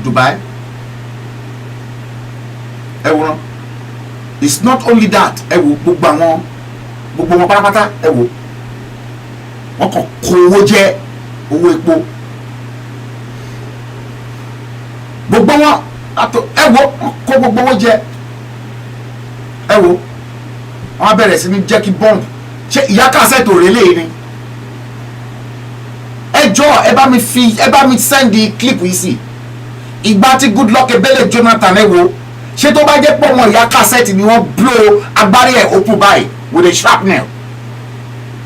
Dubai. Ẹ wo rán it's not only that. Ẹ wo gbogbo wọn pátápátá. Ẹ wo wọn kàn kó owó jẹ owó epo gbogbo wọn ẹ wo wọn kó gbogbo owó jẹ. Ẹ wo wọn bẹ̀rẹ̀ sí ní jẹ́ kí bọ́ǹbù ṣe ìyá kásẹ̀tò rélé ni. Ẹ jọ̀ọ́ ẹ bá mi send the clip yìí sí ìgbà tí Goodluck Ebele Jonathan. Ẹ wo ṣé tó bá jẹ́ pọ̀ wọn ìyá kásẹ̀tì ni wọ́n blow agbárí ẹ̀ open by with a shrapnel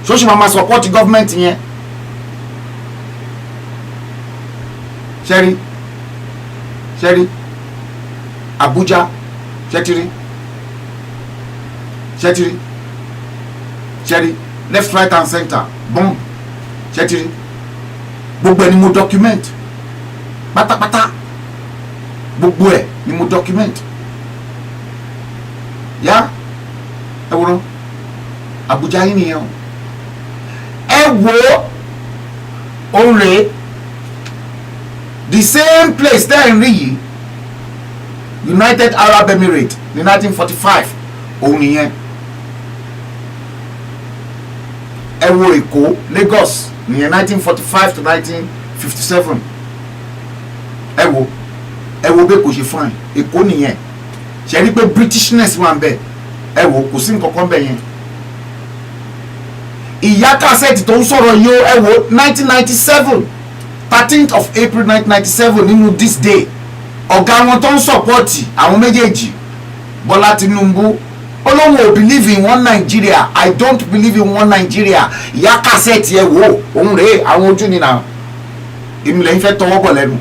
ṣóṣì máa ma support government yẹn. ṣẹ́rí Abuja ṣẹ́tìrí left right and center bomb ṣẹ́tìrí gbogbo ẹ̀ ni mo document pátápátá gbogbo ẹ̀ ni mo document. Ya ẹ wòrán Abuja yín nìyẹn o. Ẹ wo òun rèé the same place tẹ́ ẹ̀ ń rí yìí United Arab Emirates ní 1945 òun nìyẹn. ẹ wo Èkó Lagos nìyẹn 1945 to 1957 ẹ wo bẹ́ẹ̀ kò ṣe fine Èkó nìyẹn ṣe rí pé Britishness wà ń bẹ̀ ẹ wo kò sí nǹkan kan bẹ̀ yẹn ìyá kásẹ̀tì tó ń sọ̀rọ̀ yìí ẹ wo 1997 13th of April 1997 nínú this day ọ̀gá wọn tó ń sọ̀pọ̀tì àwọn méjèèjì Bọ́lá Tinubu olóhùn ò believe in one Nigeria I don't believe in one Nigeria ìyá kásẹ̀tì ẹ wò òun rèé àwọn ojú ni nà ìmìlẹ̀ ń fẹ́ tọwọ́ bọ̀ lẹ́nu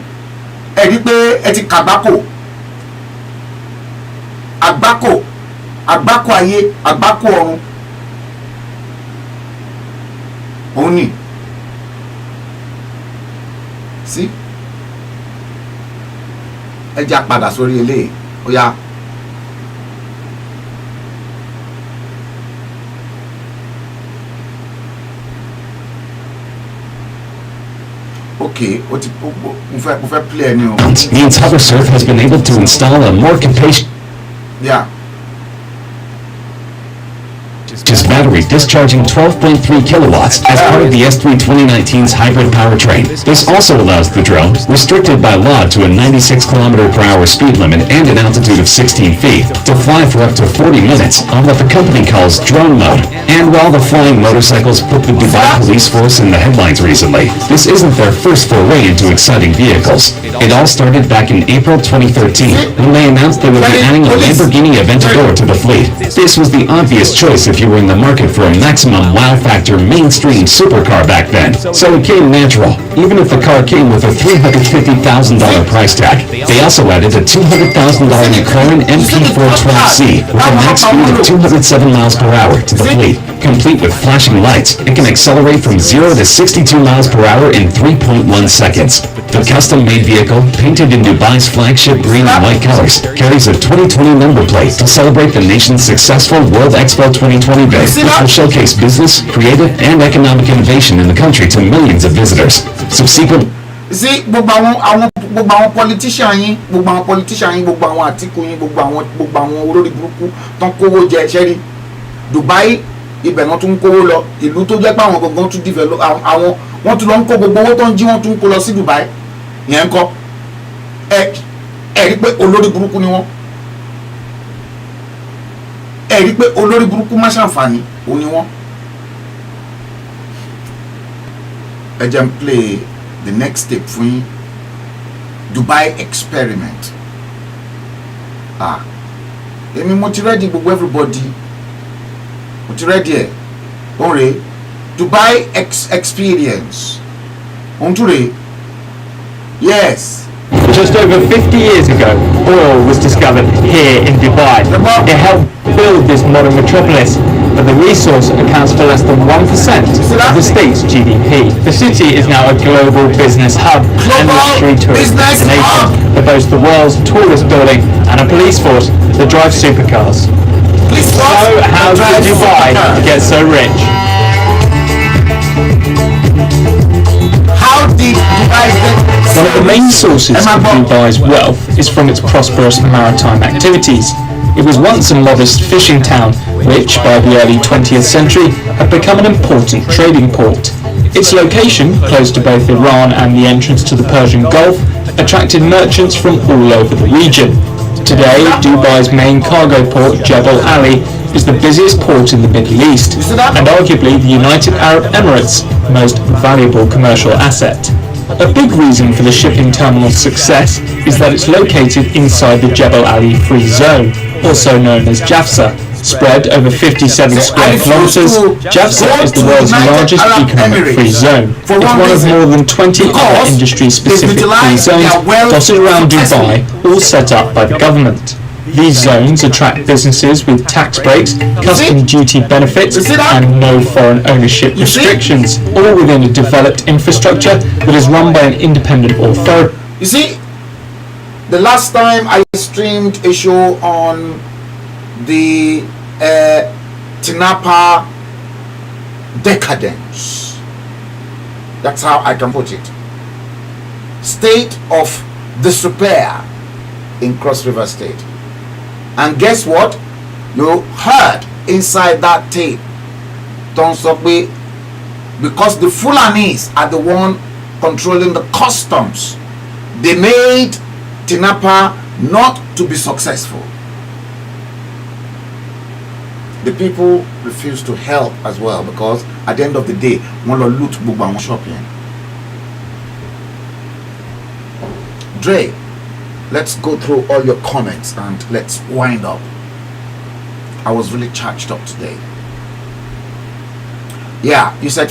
ẹ rí pé ẹ ti kàgbákò àgbákò ayé àgbákò ọ̀run òun ni sí ẹ já padà sórí eléyìí ó yá. Okay, means HubberSurf has been able to install a more capacious battery discharging 12.3 kilowatts as part of the S3 2019's hybrid powertrain. This also allows the drone, restricted by law to a 96 km/h speed limit and an altitude of 16 feet, to fly for up to 40 minutes on what the company calls drone mode. And while the flying motorcycles put the Dubai police force in the headlines recently, this isn't their first foray into exciting vehicles. It all started back in April 2013 when they announced they would be adding a Lamborghini Aventador to the fleet. This was the obvious choice if you were in the market for a maximum wow factor mainstream supercar back then. So it came natural, even if the car came with a $350,000 price tag. They also added a $200,000 McLaren MP412C with a max speed of 207 miles per hour to the fleet. Complete with flashing lights, it can accelerate from 0 to 62 miles per hour in 3.1 seconds. The custom-made vehicle, painted in Dubai's flagship green and white colors, carries a 2020 number plate to celebrate the nation's successful World Expo 2020 bid, which will showcase business, creative, and economic innovation in the country to millions of visitors. Subsequent sí gbogbo àwọn politician yín gbogbo àwọn Àtíkù yín gbogbo àwọn olórí burúkú tán kówó jẹ ṣẹ́rí Dubai ibẹ̀ náà tún kówó lọ ìlú tó jẹ́ pé àwọn gangan tún develop àwọn wọ́n tún lọ ń kó gbogbo owó tó ń jí wọ́n tún kó lọ sí Dubai yẹn ń kọ́ ẹ rí pé olórí burúkú ni wọ́n ẹ rí pé olórí burúkú má ṣàǹfààní òun ni wọ́n. ẹ jẹ́ n play the next step fún yín Dubai experiment èmi mo ti ready gbogbo everybody mo ti ready ẹ̀ òun rèé Dubai experience òun tún rèé yes. Just over 50 years ago, oil was discovered here in Dubai. It helped build this modern metropolis, but the resource accounts for less than 1% of the state's GDP. The city is now a global business hub and luxury tourist destination that boasts the world's tallest building and a police force that drives supercars. So how did Dubai get so rich? How did Dubai get One of the main sources of Dubai's wealth is from its prosperous maritime activities. It was once a modest fishing town, which, by the early 20th century, had become an important trading port. Its location, close to both Iran and the entrance to the Persian Gulf, attracted merchants from all over the region. Today, Dubai's main cargo port, Jebel Ali, is the busiest port in the Middle East, and arguably the United Arab Emirates' most valuable commercial asset. A big reason for the shipping terminal's success is that it's located inside the Jebel Ali Free Zone, also known as JAFZA. Spread over 57 square kilometers, JAFZA is the world's largest economic free zone. It's one of more than 20 other industry-specific free zones dotted around Dubai, all set up by the government. These zones attract businesses with tax breaks, custom duty benefits, and no foreign ownership restrictions, all within a developed infrastructure that is run by an independent authority. You see, the last time I streamed a show on the Tinapa decadence, that's how I can put it, state of disrepair in Cross River State. And guess what? You heard inside that tape, don't stop me, because the Fulanis are the one controlling the customs. They made Tinapa not to be successful. The people refused to help as well, because at the end of the day, one will loot Bugba shopping. Dre, let's go through all your comments and let's wind up. I was really charged up today. Yeah, you said,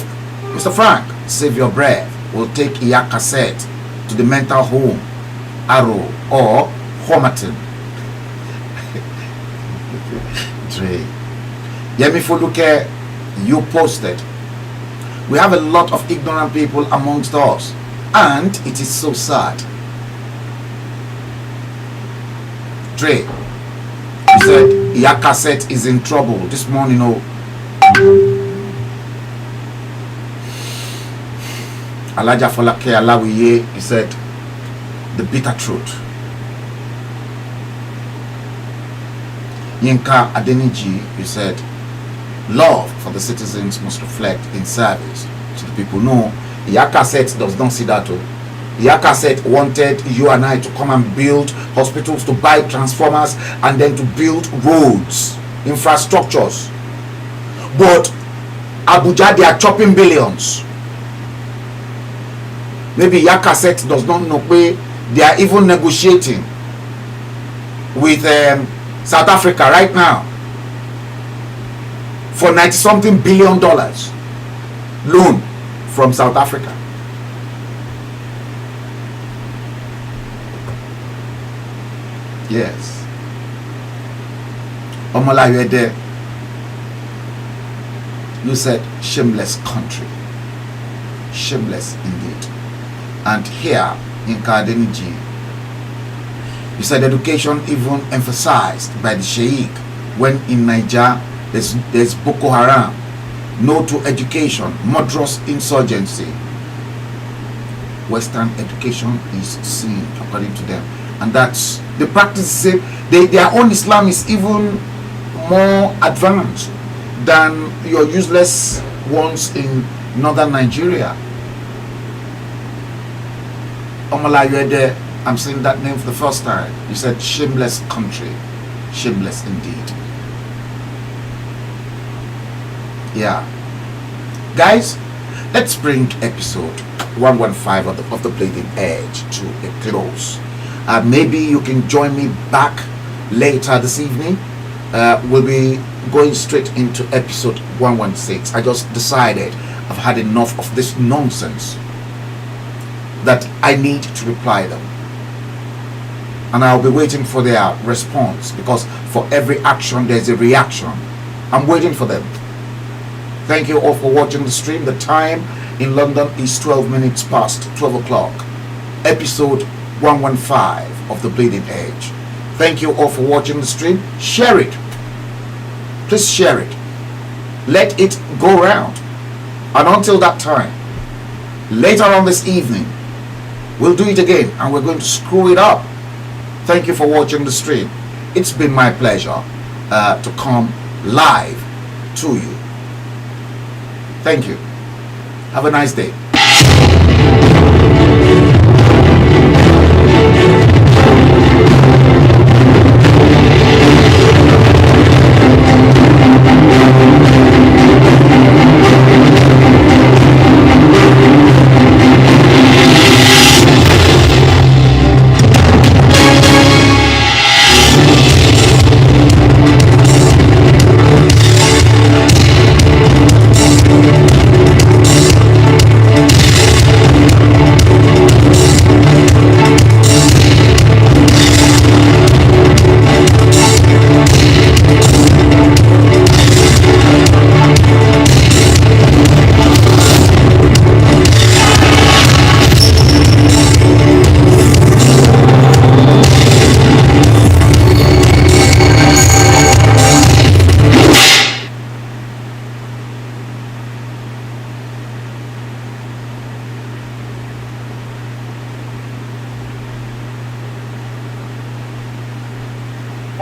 Mr. Frank, save your breath. We'll take Iya cassette to the mental home, Arrow or Homerton. Dre. Yemi Foluke, you posted, we have a lot of ignorant people amongst us, and it is so sad. Dre, you said Iya cassette is in trouble this morning. Oh, Alaja Folake Alawiye, you said the bitter truth. Yinka Adeniji, you said love for the citizens must reflect in service to the people. No, Iya cassette does not see that. Iya cassette wanted you and I to come and build hospitals, to buy transformers, and then to build roads, infrastructures. But Abuja, they are chopping billions. Maybe Iya cassette does not know where they are even negotiating with South Africa right now for $90-something billion loan from South Africa. Yes. Omolayede, you said shameless country. Shameless indeed. And here in Kadeniji, you said education even emphasized by the Sheikh, when in Niger there's Boko Haram. No to education, murderous insurgency. Western education is seen according to them, and that's the practice. Their own Islam is even more advanced than your useless ones in northern Nigeria. Omala, you're there. I'm saying that name for the first time. You said shameless country. Shameless indeed. Yeah. Guys, let's bring episode 115 of the Bleeding Edge to a close. Maybe you can join me back later this evening. We'll be going straight into episode 116. I just decided I've had enough of this nonsense, that I need to reply them. And I'll be waiting for their response, because for every action there's a reaction. I'm waiting for them. Thank you all for watching the stream. The time in London is 12 minutes past 12 o'clock. Episode 115 of The Bleeding Edge. Thank you all for watching the stream. Share it. Please share it. Let it go round. And until that time, later on this evening, we'll do it again, and we're going to screw it up. Thank you for watching the stream. It's been my pleasure to come live to you. Thank you. Have a nice day.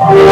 Thank you.